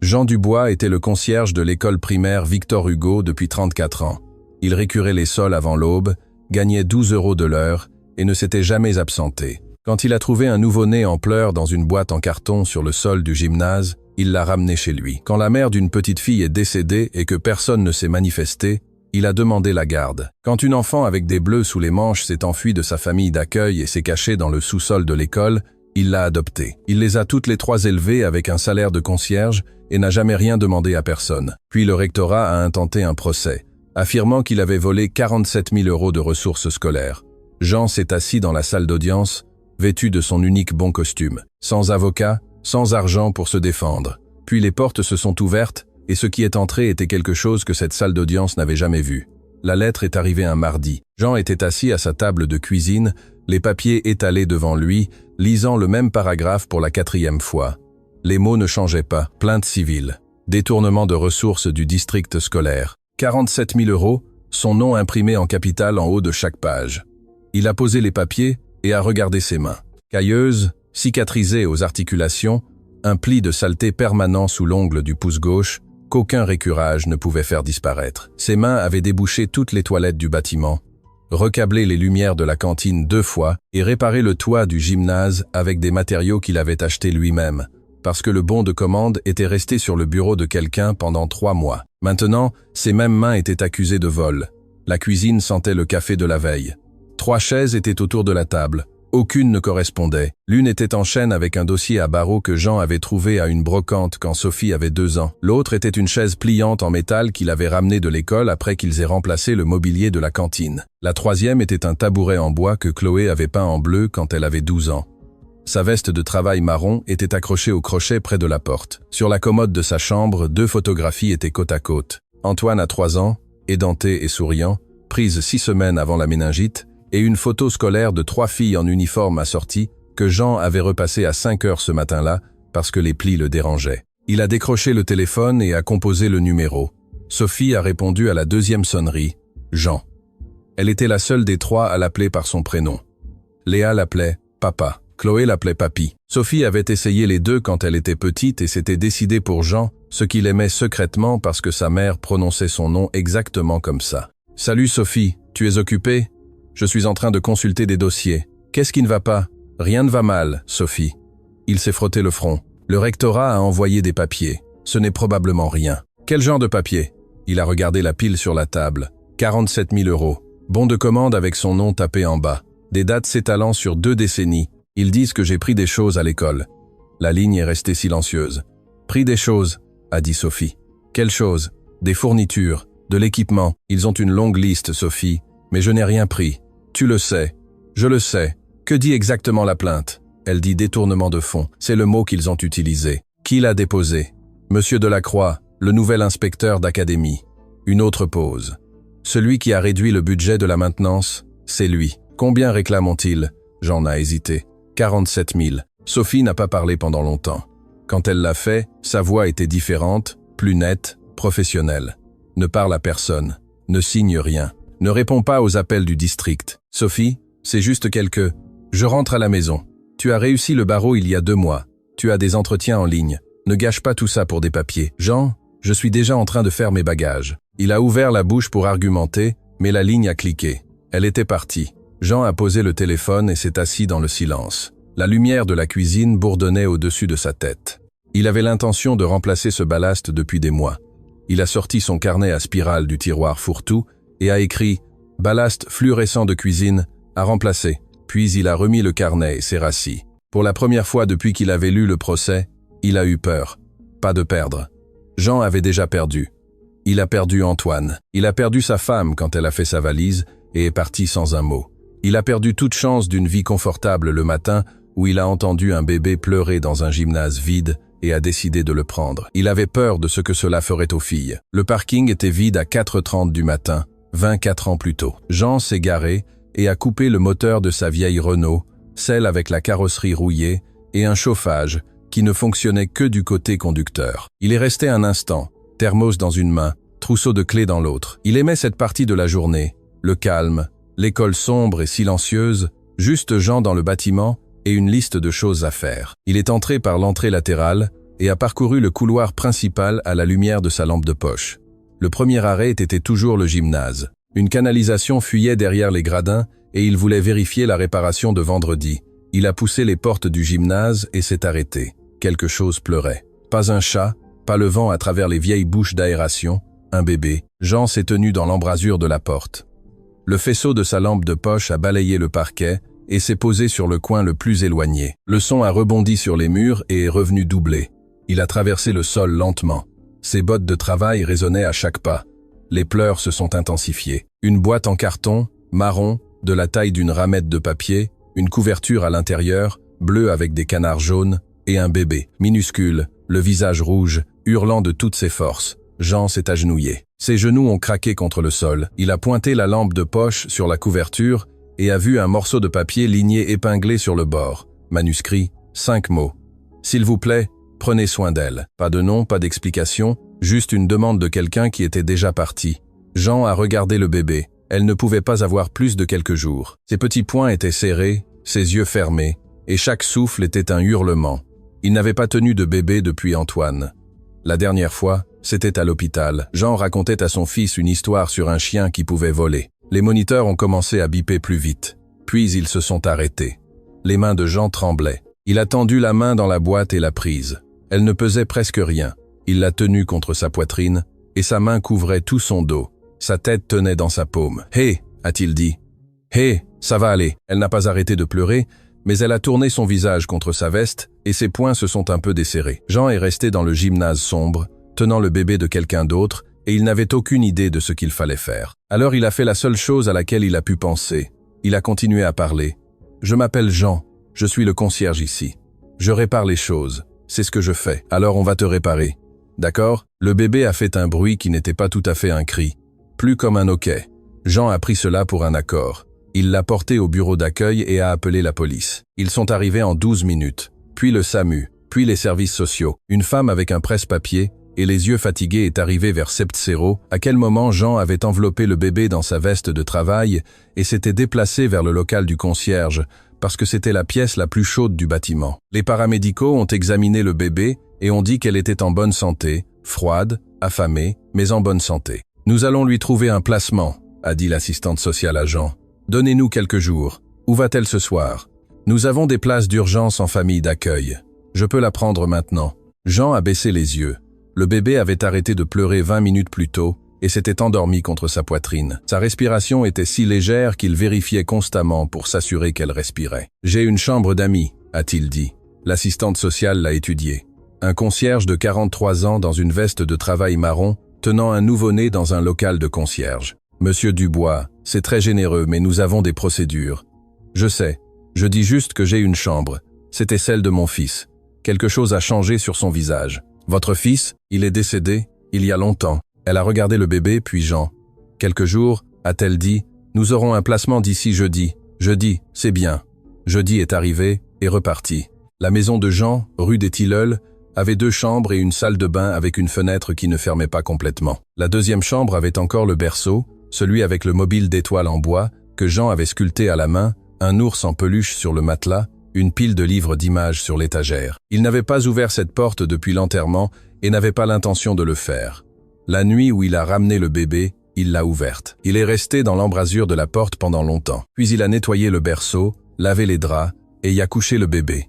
Jean Dubois était le concierge de l'école primaire Victor Hugo depuis 34 ans. Il récurait les sols avant l'aube, gagnait 12 € de l'heure et ne s'était jamais absenté. Quand il a trouvé un nouveau-né en pleurs dans une boîte en carton sur le sol du gymnase, il l'a ramené chez lui. Quand la mère d'une petite fille est décédée et que personne ne s'est manifesté, il a demandé la garde. Quand une enfant avec des bleus sous les manches s'est enfuie de sa famille d'accueil et s'est cachée dans le sous-sol de l'école, il l'a adoptée. Il les a toutes les trois élevées avec un salaire de concierge et n'a jamais rien demandé à personne. Puis le rectorat a intenté un procès, affirmant qu'il avait volé 47 000 € de ressources scolaires. Jean s'est assis dans la salle d'audience, vêtu de son unique bon costume, sans avocat, sans argent pour se défendre. Puis les portes se sont ouvertes et ce qui est entré était quelque chose que cette salle d'audience n'avait jamais vu. La lettre est arrivée un mardi. Jean était assis à sa table de cuisine, les papiers étalés devant lui, lisant le même paragraphe pour la 4e fois. Les mots ne changeaient pas. Plainte civile. Détournement de ressources du district scolaire. 47 000 €, son nom imprimé en capital en haut de chaque page. Il a posé les papiers et a regardé ses mains. Cailleuses, cicatrisées aux articulations, un pli de saleté permanent sous l'ongle du pouce gauche, qu'aucun récurage ne pouvait faire disparaître. Ses mains avaient débouché toutes les toilettes du bâtiment, recablé les lumières de la cantine 2 fois et réparé le toit du gymnase avec des matériaux qu'il avait achetés lui-même, parce que le bon de commande était resté sur le bureau de quelqu'un pendant 3 mois. Maintenant, ces mêmes mains étaient accusées de vol. La cuisine sentait le café de la veille. 3 chaises étaient autour de la table. Aucune ne correspondait. L'une était en chaîne avec un dossier à barreaux que Jean avait trouvé à une brocante quand Sophie avait 2 ans. L'autre était une chaise pliante en métal qu'il avait ramenée de l'école après qu'ils aient remplacé le mobilier de la cantine. La 3e était un tabouret en bois que Chloé avait peint en bleu quand elle avait 12 ans. Sa veste de travail marron était accrochée au crochet près de la porte. Sur la commode de sa chambre, 2 photographies étaient côte à côte. Antoine à 3 ans, édenté et souriant, prise 6 semaines avant la méningite, et une photo scolaire de 3 filles en uniforme assorties que Jean avait repassé à 5 heures ce matin-là parce que les plis le dérangeaient. Il a décroché le téléphone et a composé le numéro. Sophie a répondu à la 2e sonnerie, Jean. Elle était la seule des 3 à l'appeler par son prénom. Léa l'appelait Papa. Chloé l'appelait Papy. Sophie avait essayé les 2 quand elle était petite et s'était décidée pour Jean, ce qu'il aimait secrètement parce que sa mère prononçait son nom exactement comme ça. « Salut Sophie, tu es occupée ? Je suis en train de consulter des dossiers. Qu'est-ce qui ne va pas ? Rien ne va mal, Sophie. » Il s'est frotté le front. Le rectorat a envoyé des papiers. Ce n'est probablement rien. Quel genre de papier ? Il a regardé la pile sur la table. 47 000 €. Bon de commande avec son nom tapé en bas. Des dates s'étalant sur 2 décennies. Ils disent que j'ai pris des choses à l'école. La ligne est restée silencieuse. Pris des choses, a dit Sophie. Quelles choses ? Des fournitures, de l'équipement. Ils ont une longue liste, Sophie, mais je n'ai rien pris. Tu le sais. Je le sais. Que dit exactement la plainte ? Elle dit détournement de fonds. C'est le mot qu'ils ont utilisé. Qui l'a déposé ? Monsieur Delacroix, le nouvel inspecteur d'académie. Une autre pause. Celui qui a réduit le budget de la maintenance, c'est lui. Combien réclament-ils ? Jean a hésité. 47 000. Sophie n'a pas parlé pendant longtemps. Quand elle l'a fait, sa voix était différente, plus nette, professionnelle. Ne parle à personne. Ne signe rien. Ne réponds pas aux appels du district. Sophie, c'est juste quelques... Je rentre à la maison. Tu as réussi le barreau il y a 2 mois. Tu as des entretiens en ligne. Ne gâche pas tout ça pour des papiers. Jean, je suis déjà en train de faire mes bagages. Il a ouvert la bouche pour argumenter, mais la ligne a cliqué. Elle était partie. Jean a posé le téléphone et s'est assis dans le silence. La lumière de la cuisine bourdonnait au-dessus de sa tête. Il avait l'intention de remplacer ce ballast depuis des mois. Il a sorti son carnet à spirale du tiroir fourre-tout et a écrit « Ballast fluorescent de cuisine à remplacer ». Puis il a remis le carnet et s'est rassis. Pour la première fois depuis qu'il avait lu le procès, il a eu peur. Pas de perdre. Jean avait déjà perdu. Il a perdu Antoine. Il a perdu sa femme quand elle a fait sa valise et est partie sans un mot. Il a perdu toute chance d'une vie confortable le matin où il a entendu un bébé pleurer dans un gymnase vide et a décidé de le prendre. Il avait peur de ce que cela ferait aux filles. Le parking était vide à 4h30 du matin, 24 ans plus tôt. Jean s'est garé et a coupé le moteur de sa vieille Renault, celle avec la carrosserie rouillée et un chauffage qui ne fonctionnait que du côté conducteur. Il est resté un instant, thermos dans une main, trousseau de clés dans l'autre. Il aimait cette partie de la journée, le calme, l'école sombre et silencieuse, juste Jean dans le bâtiment et une liste de choses à faire. Il est entré par l'entrée latérale, et a parcouru le couloir principal à la lumière de sa lampe de poche. Le premier arrêt était toujours le gymnase. Une canalisation fuyait derrière les gradins et il voulait vérifier la réparation de vendredi. Il a poussé les portes du gymnase et s'est arrêté. Quelque chose pleurait. Pas un chat, pas le vent à travers les vieilles bouches d'aération, un bébé. Jean s'est tenu dans l'embrasure de la porte. Le faisceau de sa lampe de poche a balayé le parquet et s'est posé sur le coin le plus éloigné. Le son a rebondi sur les murs et est revenu doubler. Il a traversé le sol lentement. Ses bottes de travail résonnaient à chaque pas. Les pleurs se sont intensifiés. Une boîte en carton, marron, de la taille d'une ramette de papier, une couverture à l'intérieur, bleue avec des canards jaunes, et un bébé, minuscule, le visage rouge, hurlant de toutes ses forces. Jean s'est agenouillé. Ses genoux ont craqué contre le sol. Il a pointé la lampe de poche sur la couverture et a vu un morceau de papier ligné épinglé sur le bord. Manuscrit, 5 mots. « S'il vous plaît, prenez soin d'elle. » Pas de nom, pas d'explication, juste une demande de quelqu'un qui était déjà parti. Jean a regardé le bébé. Elle ne pouvait pas avoir plus de quelques jours. Ses petits poings étaient serrés, ses yeux fermés, et chaque souffle était un hurlement. Il n'avait pas tenu de bébé depuis Antoine. La dernière fois, c'était à l'hôpital. Jean racontait à son fils une histoire sur un chien qui pouvait voler. Les moniteurs ont commencé à biper plus vite. Puis ils se sont arrêtés. Les mains de Jean tremblaient. Il a tendu la main dans la boîte et l'a prise. Elle ne pesait presque rien. Il l'a tenue contre sa poitrine, et sa main couvrait tout son dos. Sa tête tenait dans sa paume. « Hé !» a-t-il dit. « Hé, ça va aller. » Elle n'a pas arrêté de pleurer, mais elle a tourné son visage contre sa veste et ses poings se sont un peu desserrés. Jean est resté dans le gymnase sombre, tenant le bébé de quelqu'un d'autre, et il n'avait aucune idée de ce qu'il fallait faire. Alors il a fait la seule chose à laquelle il a pu penser. Il a continué à parler. « Je m'appelle Jean, je suis le concierge ici. Je répare les choses, c'est ce que je fais. Alors on va te réparer. D'accord ?» Le bébé a fait un bruit qui n'était pas tout à fait un cri, plus comme un hoquet. Jean a pris cela pour un accord. Il l'a porté au bureau d'accueil et a appelé la police. Ils sont arrivés en 12 minutes, puis le SAMU, puis les services sociaux. Une femme avec un presse-papier et les yeux fatigués est arrivée vers 7:00, à quel moment Jean avait enveloppé le bébé dans sa veste de travail et s'était déplacé vers le local du concierge, parce que c'était la pièce la plus chaude du bâtiment. Les paramédicaux ont examiné le bébé et ont dit qu'elle était en bonne santé, froide, affamée, mais en bonne santé. « Nous allons lui trouver un placement », a dit l'assistante sociale à Jean. « Donnez-nous quelques jours. Où va-t-elle ce soir ? Nous avons des places d'urgence en famille d'accueil. Je peux la prendre maintenant. » Jean a baissé les yeux. Le bébé avait arrêté de pleurer 20 minutes plus tôt et s'était endormi contre sa poitrine. Sa respiration était si légère qu'il vérifiait constamment pour s'assurer qu'elle respirait. « J'ai une chambre d'amis », a-t-il dit. L'assistante sociale l'a étudié. Un concierge de 43 ans dans une veste de travail marron, tenant un nouveau-né dans un local de concierge. « Monsieur Dubois, c'est très généreux, mais nous avons des procédures. »« Je sais. Je dis juste que j'ai une chambre. C'était celle de mon fils. » Quelque chose a changé sur son visage. « Votre fils, il est décédé, il y a longtemps. » Elle a regardé le bébé, puis Jean. « Quelques jours, a-t-elle dit, nous aurons un placement d'ici jeudi. » Jeudi, c'est bien. Jeudi est arrivé et reparti. La maison de Jean, rue des Tilleuls, avait 2 chambres et une salle de bain avec une fenêtre qui ne fermait pas complètement. La deuxième chambre avait encore le berceau, celui avec le mobile d'étoiles en bois, que Jean avait sculpté à la main, un ours en peluche sur le matelas, une pile de livres d'images sur l'étagère. Il n'avait pas ouvert cette porte depuis l'enterrement et n'avait pas l'intention de le faire. La nuit où il a ramené le bébé, il l'a ouverte. Il est resté dans l'embrasure de la porte pendant longtemps. Puis il a nettoyé le berceau, lavé les draps et y a couché le bébé.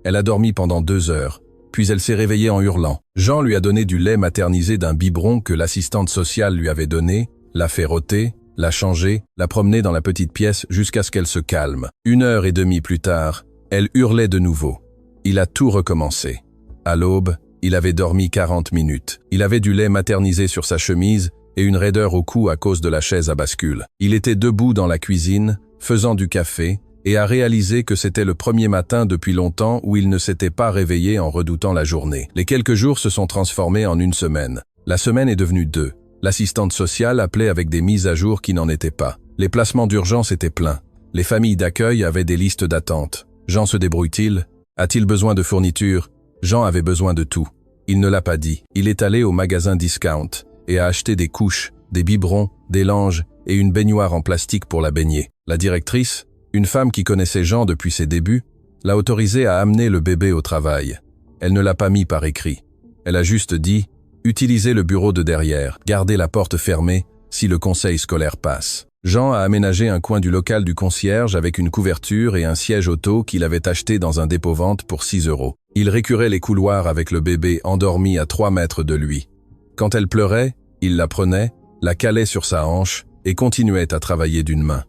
Elle a dormi pendant 2 heures. Puis elle s'est réveillée en hurlant. Jean lui a donné du lait maternisé d'un biberon que l'assistante sociale lui avait donné, l'a fait rôter, l'a changé, l'a promené dans la petite pièce jusqu'à ce qu'elle se calme. 1h30 plus tard, elle hurlait de nouveau. Il a tout recommencé. À l'aube, il avait dormi 40 minutes. Il avait du lait maternisé sur sa chemise et une raideur au cou à cause de la chaise à bascule. Il était debout dans la cuisine, faisant du café, et a réalisé que c'était le premier matin depuis longtemps où il ne s'était pas réveillé en redoutant la journée. Les quelques jours se sont transformés en 1 semaine. La semaine est devenue 2. L'assistante sociale appelait avec des mises à jour qui n'en étaient pas. Les placements d'urgence étaient pleins. Les familles d'accueil avaient des listes d'attente. Jean se débrouille-t-il? A-t-il besoin de fournitures? Jean avait besoin de tout. Il ne l'a pas dit. Il est allé au magasin Discount et a acheté des couches, des biberons, des langes et une baignoire en plastique pour la baigner. La directrice, une femme qui connaissait Jean depuis ses débuts, l'a autorisé à amener le bébé au travail. Elle ne l'a pas mis par écrit. Elle a juste dit « Utilisez le bureau de derrière, gardez la porte fermée si le conseil scolaire passe ». Jean a aménagé un coin du local du concierge avec une couverture et un siège auto qu'il avait acheté dans un dépôt-vente pour 6 €. Il récurait les couloirs avec le bébé endormi à 3 mètres de lui. Quand elle pleurait, il la prenait, la calait sur sa hanche et continuait à travailler d'une main.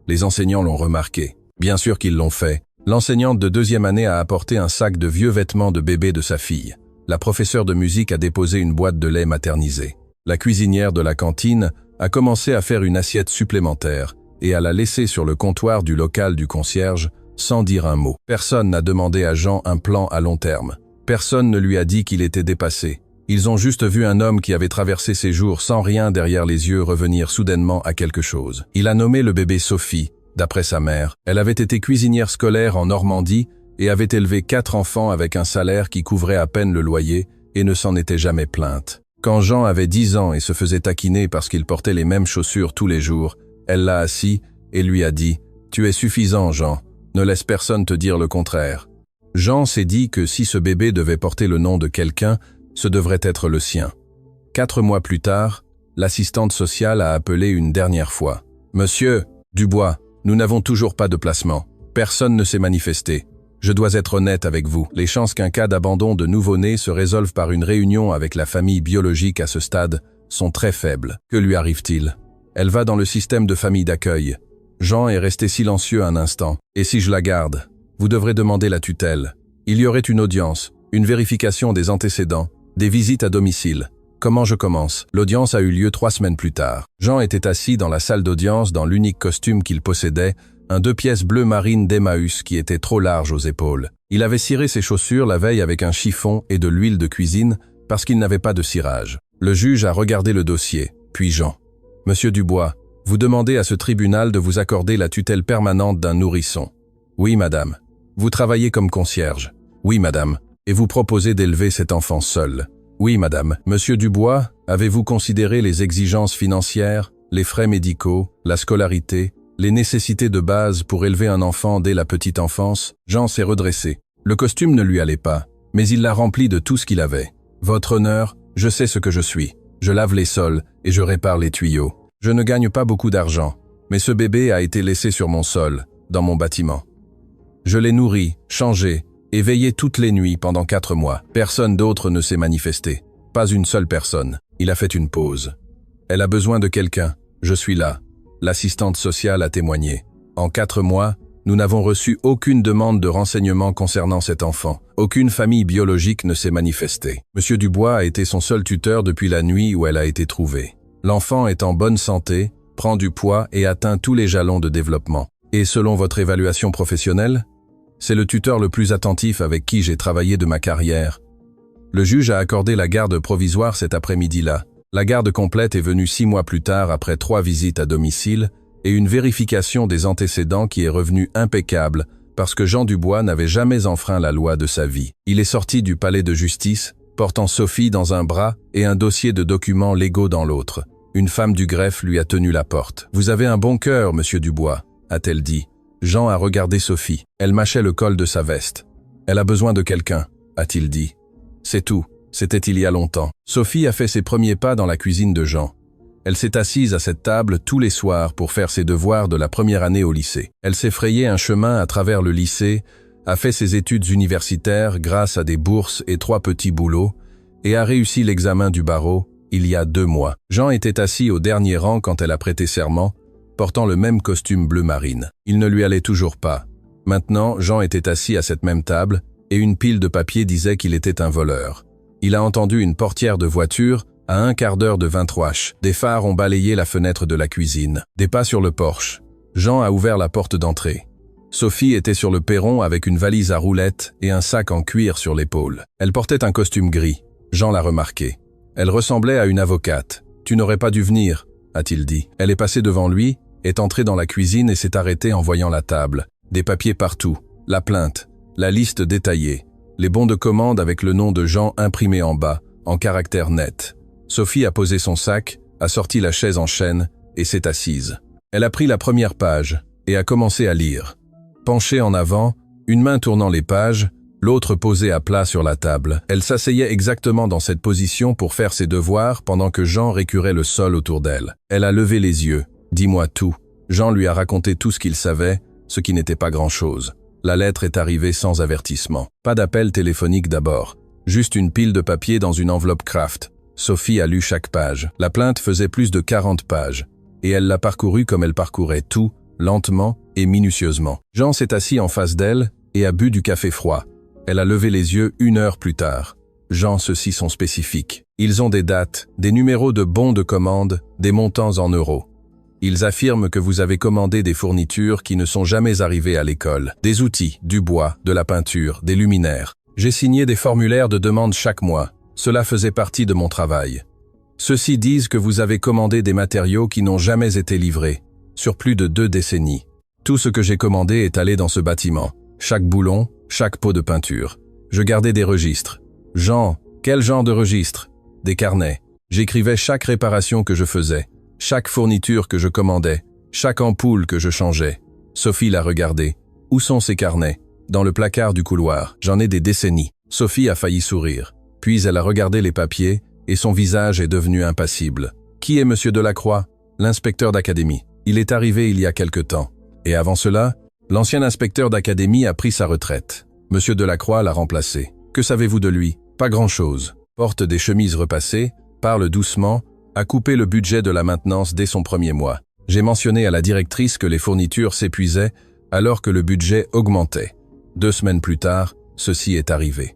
Les enseignants l'ont remarqué. Bien sûr qu'ils l'ont fait. L'enseignante de 2e année a apporté un sac de vieux vêtements de bébé de sa fille. La professeure de musique a déposé une boîte de lait maternisé. La cuisinière de la cantine a commencé à faire une assiette supplémentaire et à la laisser sur le comptoir du local du concierge sans dire un mot. Personne n'a demandé à Jean un plan à long terme. Personne ne lui a dit qu'il était dépassé. Ils ont juste vu un homme qui avait traversé ses jours sans rien derrière les yeux revenir soudainement à quelque chose. Il a nommé le bébé Sophie, d'après sa mère. Elle avait été cuisinière scolaire en Normandie et avait élevé 4 enfants avec un salaire qui couvrait à peine le loyer et ne s'en était jamais plainte. Quand Jean avait 10 ans et se faisait taquiner parce qu'il portait les mêmes chaussures tous les jours, elle l'a assis et lui a dit « Tu es suffisant, Jean, ne laisse personne te dire le contraire ». Jean s'est dit que si ce bébé devait porter le nom de quelqu'un, ce devrait être le sien. 4 mois plus tard, l'assistante sociale a appelé une dernière fois. « Monsieur Dubois, nous n'avons toujours pas de placement. Personne ne s'est manifesté. Je dois être honnête avec vous. Les chances qu'un cas d'abandon de nouveau-né se résolve par une réunion avec la famille biologique à ce stade sont très faibles. Que lui arrive-t-il? Elle va dans le système de famille d'accueil. Jean est resté silencieux un instant. Et si je la garde? Vous devrez demander la tutelle. Il y aurait une audience, une vérification des antécédents, des visites à domicile. Comment je commence? L'audience a eu lieu 3 semaines plus tard. Jean était assis dans la salle d'audience dans l'unique costume qu'il possédait, un 2 pièces bleu marine d'Emmaüs qui était trop large aux épaules. Il avait ciré ses chaussures la veille avec un chiffon et de l'huile de cuisine parce qu'il n'avait pas de cirage. Le juge a regardé le dossier, puis Jean. « Monsieur Dubois, vous demandez à ce tribunal de vous accorder la tutelle permanente d'un nourrisson. » « Oui, madame. » « Vous travaillez comme concierge. » « Oui, madame. » « Et vous proposez d'élever cet enfant seul. » « Oui, madame. » « Monsieur Dubois, avez-vous considéré les exigences financières, les frais médicaux, la scolarité, les nécessités de base pour élever un enfant dès la petite enfance? Jean s'est redressé. Le costume ne lui allait pas, mais il l'a rempli de tout ce qu'il avait. « Votre honneur, je sais ce que je suis. Je lave les sols et je répare les tuyaux. Je ne gagne pas beaucoup d'argent, mais ce bébé a été laissé sur mon sol, dans mon bâtiment. Je l'ai nourri, changé et veillé toutes les nuits pendant 4 mois. Personne d'autre ne s'est manifesté. Pas une seule personne. » Il a fait une pause. « Elle a besoin de quelqu'un. Je suis là. » L'assistante sociale a témoigné. « En 4 mois, nous n'avons reçu aucune demande de renseignement concernant cet enfant. Aucune famille biologique ne s'est manifestée. Monsieur Dubois a été son seul tuteur depuis la nuit où elle a été trouvée. L'enfant est en bonne santé, prend du poids et atteint tous les jalons de développement. Et selon votre évaluation professionnelle, c'est le tuteur le plus attentif avec qui j'ai travaillé de ma carrière. » Le juge a accordé la garde provisoire cet après-midi-là. La garde complète est venue 6 mois plus tard après 3 visites à domicile et une vérification des antécédents qui est revenue impeccable parce que Jean Dubois n'avait jamais enfreint la loi de sa vie. Il est sorti du palais de justice, portant Sophie dans un bras et un dossier de documents légaux dans l'autre. Une femme du greffe lui a tenu la porte. « Vous avez un bon cœur, monsieur Dubois », a-t-elle dit. Jean a regardé Sophie. Elle mâchait le col de sa veste. « Elle a besoin de quelqu'un », a-t-il dit. C'est tout. C'était il y a longtemps. Sophie a fait ses premiers pas dans la cuisine de Jean. Elle s'est assise à cette table tous les soirs pour faire ses devoirs de la première année au lycée. Elle s'est frayé un chemin à travers le lycée, a fait ses études universitaires grâce à des bourses et 3 petits boulots, et a réussi l'examen du barreau il y a 2 mois. Jean était assis au dernier rang quand elle a prêté serment, portant le même costume bleu marine. Il ne lui allait toujours pas. Maintenant, Jean était assis à cette même table, et une pile de papier disait qu'il était un voleur. Il a entendu une portière de voiture à 1/4 de 23h. Des phares ont balayé la fenêtre de la cuisine. Des pas sur le porche. Jean a ouvert la porte d'entrée. Sophie était sur le perron avec une valise à roulettes et un sac en cuir sur l'épaule. Elle portait un costume gris. Jean l'a remarqué. Elle ressemblait à une avocate. « Tu n'aurais pas dû venir », a-t-il dit. Elle est passée devant lui, est entrée dans la cuisine et s'est arrêtée en voyant la table. Des papiers partout. La plainte. La liste détaillée. Les bons de commande avec le nom de Jean imprimé en bas, en caractères nets. Sophie a posé son sac, a sorti la chaise en chêne et s'est assise. Elle a pris la première page et a commencé à lire. Penchée en avant, une main tournant les pages, l'autre posée à plat sur la table. Elle s'asseyait exactement dans cette position pour faire ses devoirs pendant que Jean récurait le sol autour d'elle. Elle a levé les yeux. « Dis-moi tout ». Jean lui a raconté tout ce qu'il savait, ce qui n'était pas grand-chose. La lettre est arrivée sans avertissement. Pas d'appel téléphonique d'abord. Juste une pile de papier dans une enveloppe Kraft. Sophie a lu chaque page. La plainte faisait plus de 40 pages. Et elle l'a parcourue comme elle parcourait tout, lentement et minutieusement. Jean s'est assis en face d'elle et a bu du café froid. Elle a levé les yeux 1 heure plus tard. Jean, ceux-ci sont spécifiques. Ils ont des dates, des numéros de bons de commande, des montants en euros. Ils affirment que vous avez commandé des fournitures qui ne sont jamais arrivées à l'école. Des outils, du bois, de la peinture, des luminaires. J'ai signé des formulaires de demande chaque mois. Cela faisait partie de mon travail. Ceux-ci disent que vous avez commandé des matériaux qui n'ont jamais été livrés, sur plus de 2 décennies. Tout ce que j'ai commandé est allé dans ce bâtiment. Chaque boulon, chaque pot de peinture. Je gardais des registres. Jean, quel genre de registre? Des carnets. J'écrivais chaque réparation que je faisais, chaque fourniture que je commandais, chaque ampoule que je changeais. Sophie l'a regardé. Où sont ces carnets? Dans le placard du couloir. J'en ai des décennies. Sophie a failli sourire. Puis elle a regardé les papiers et son visage est devenu impassible. Qui est Monsieur Delacroix? L'inspecteur d'académie. Il est arrivé il y a quelque temps. Et avant cela, l'ancien inspecteur d'académie a pris sa retraite. Monsieur Delacroix l'a remplacé. Que savez-vous de lui? Pas grand-chose. Porte des chemises repassées, parle doucement, a coupé le budget de la maintenance dès son premier mois. J'ai mentionné à la directrice que les fournitures s'épuisaient alors que le budget augmentait. 2 semaines plus tard, ceci est arrivé.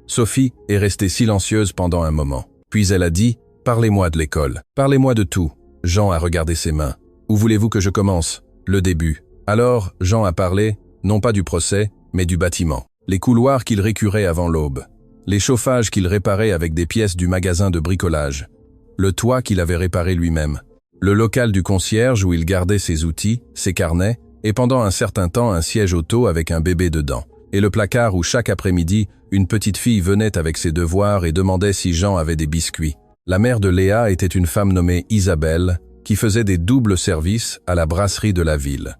Sophie est restée silencieuse pendant un moment. Puis elle a dit « Parlez-moi de l'école. Parlez-moi de tout. » Jean a regardé ses mains. « Où voulez-vous que je commence? Le début. » Alors, Jean a parlé, non pas du procès, mais du bâtiment. Les couloirs qu'il récurait avant l'aube. Les chauffages qu'il réparait avec des pièces du magasin de bricolage. Le toit qu'il avait réparé lui-même. Le local du concierge où il gardait ses outils, ses carnets, et pendant un certain temps un siège auto avec un bébé dedans. Et le placard où chaque après-midi, une petite fille venait avec ses devoirs et demandait si Jean avait des biscuits. La mère de Léa était une femme nommée Isabelle, qui faisait des doubles services à la brasserie de la ville.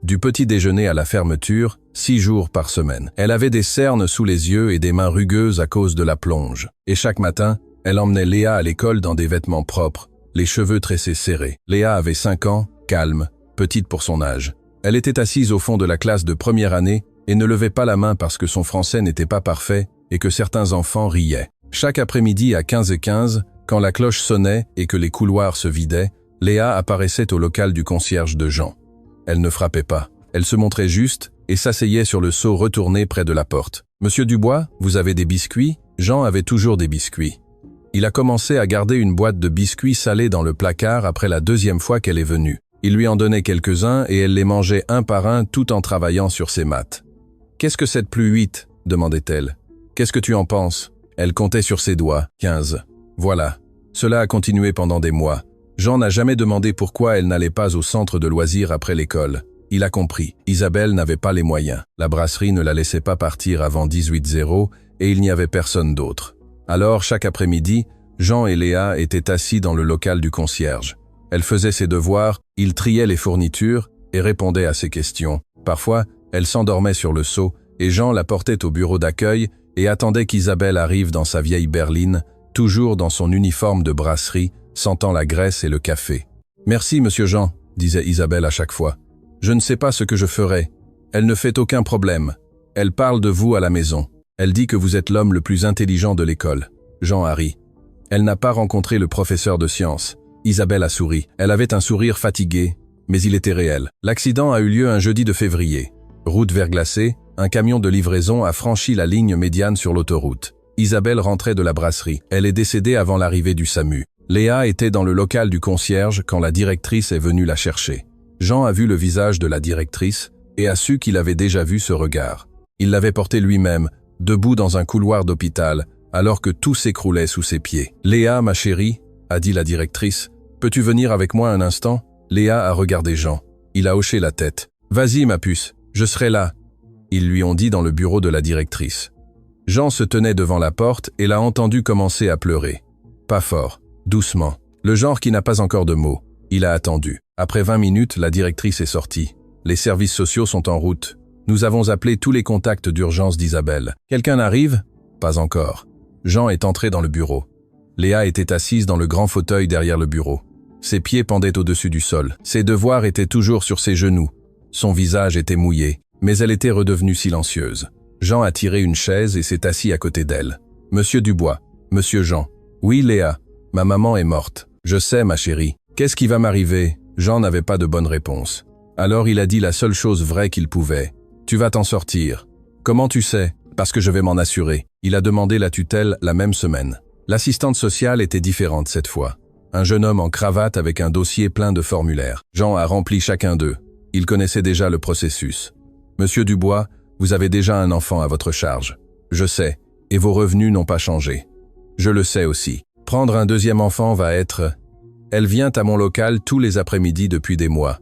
Du petit déjeuner à la fermeture, 6 jours par semaine. Elle avait des cernes sous les yeux et des mains rugueuses à cause de la plonge. Et chaque matin, elle emmenait Léa à l'école dans des vêtements propres, les cheveux tressés serrés. Léa avait 5 ans, calme, petite pour son âge. Elle était assise au fond de la classe de première année et ne levait pas la main parce que son français n'était pas parfait et que certains enfants riaient. Chaque après-midi à 15h15, quand la cloche sonnait et que les couloirs se vidaient, Léa apparaissait au local du concierge de Jean. Elle ne frappait pas. Elle se montrait juste et s'asseyait sur le seau retourné près de la porte. « Monsieur Dubois, vous avez des biscuits ?» Jean avait toujours des biscuits. Il a commencé à garder une boîte de biscuits salés dans le placard après la 2e fois qu'elle est venue. Il lui en donnait quelques-uns et elle les mangeait un par un tout en travaillant sur ses maths. « Qu'est-ce que cette pluie 8 ?» demandait-elle. « Qu'est-ce que tu en penses ?» Elle comptait sur ses doigts. 15. Voilà. Cela a continué pendant des mois. Jean n'a jamais demandé pourquoi elle n'allait pas au centre de loisirs après l'école. Il a compris. Isabelle n'avait pas les moyens. La brasserie ne la laissait pas partir avant 18h et il n'y avait personne d'autre. Alors, chaque après-midi, Jean et Léa étaient assis dans le local du concierge. Elle faisait ses devoirs, il triait les fournitures et répondait à ses questions. Parfois, elle s'endormait sur le seau et Jean la portait au bureau d'accueil et attendait qu'Isabelle arrive dans sa vieille berline, toujours dans son uniforme de brasserie, sentant la graisse et le café. « Merci, monsieur Jean », disait Isabelle à chaque fois. « Je ne sais pas ce que je ferai. Elle ne fait aucun problème. Elle parle de vous à la maison. Elle dit que vous êtes l'homme le plus intelligent de l'école. » Jean a ri. Elle n'a pas rencontré le professeur de sciences. Isabelle a souri. Elle avait un sourire fatigué, mais il était réel. L'accident a eu lieu un jeudi de février. Route verglacée, un camion de livraison a franchi la ligne médiane sur l'autoroute. Isabelle rentrait de la brasserie. Elle est décédée avant l'arrivée du SAMU. Léa était dans le local du concierge quand la directrice est venue la chercher. Jean a vu le visage de la directrice et a su qu'il avait déjà vu ce regard. Il l'avait porté lui-même, debout dans un couloir d'hôpital, alors que tout s'écroulait sous ses pieds. « Léa, ma chérie, » a dit la directrice, « peux-tu venir avec moi un instant ?» Léa a regardé Jean. Il a hoché la tête. « Vas-y, ma puce, je serai là. » Ils lui ont dit dans le bureau de la directrice. Jean se tenait devant la porte et l'a entendu commencer à pleurer. Pas fort. Doucement. Le genre qui n'a pas encore de mots. Il a attendu. Après 20 minutes, la directrice est sortie. Les services sociaux sont en route. Nous avons appelé tous les contacts d'urgence d'Isabelle. Quelqu'un arrive? Pas encore. Jean est entré dans le bureau. Léa était assise dans le grand fauteuil derrière le bureau. Ses pieds pendaient au-dessus du sol. Ses devoirs étaient toujours sur ses genoux. Son visage était mouillé, mais elle était redevenue silencieuse. Jean a tiré une chaise et s'est assis à côté d'elle. « Monsieur Dubois, Monsieur Jean. »« Oui, Léa, ma maman est morte. Je sais, ma chérie. Qu'est-ce qui va m'arriver ?» Jean n'avait pas de bonne réponse. Alors il a dit la seule chose vraie qu'il pouvait. « Tu vas t'en sortir. »« Comment tu sais ?»« Parce que je vais m'en assurer. » Il a demandé la tutelle la même semaine. L'assistante sociale était différente cette fois. Un jeune homme en cravate avec un dossier plein de formulaires. Jean a rempli chacun d'eux. Il connaissait déjà le processus. « Monsieur Dubois, vous avez déjà un enfant à votre charge. Je sais, et vos revenus n'ont pas changé. Je le sais aussi. Prendre un deuxième enfant va être... Elle vient à mon local tous les après-midi depuis des mois.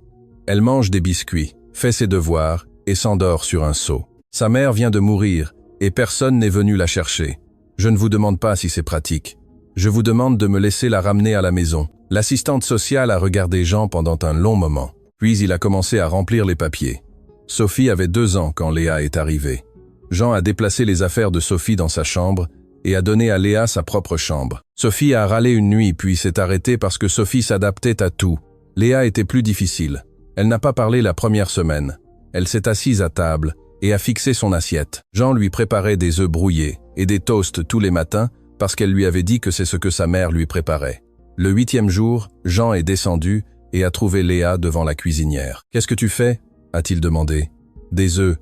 Elle mange des biscuits, fait ses devoirs et s'endort sur un seau. Sa mère vient de mourir et personne n'est venu la chercher. Je ne vous demande pas si c'est pratique. Je vous demande de me laisser la ramener à la maison. » L'assistante sociale a regardé Jean pendant un long moment. Puis il a commencé à remplir les papiers. Sophie avait 2 ans quand Léa est arrivée. Jean a déplacé les affaires de Sophie dans sa chambre et a donné à Léa sa propre chambre. Sophie a râlé une nuit puis s'est arrêtée parce que Sophie s'adaptait à tout. Léa était plus difficile. Elle n'a pas parlé la première semaine. Elle s'est assise à table et a fixé son assiette. Jean lui préparait des œufs brouillés et des toasts tous les matins parce qu'elle lui avait dit que c'est ce que sa mère lui préparait. Le 8e jour, Jean est descendu et a trouvé Léa devant la cuisinière. « Qu'est-ce que tu fais ?» a-t-il demandé. « Des œufs.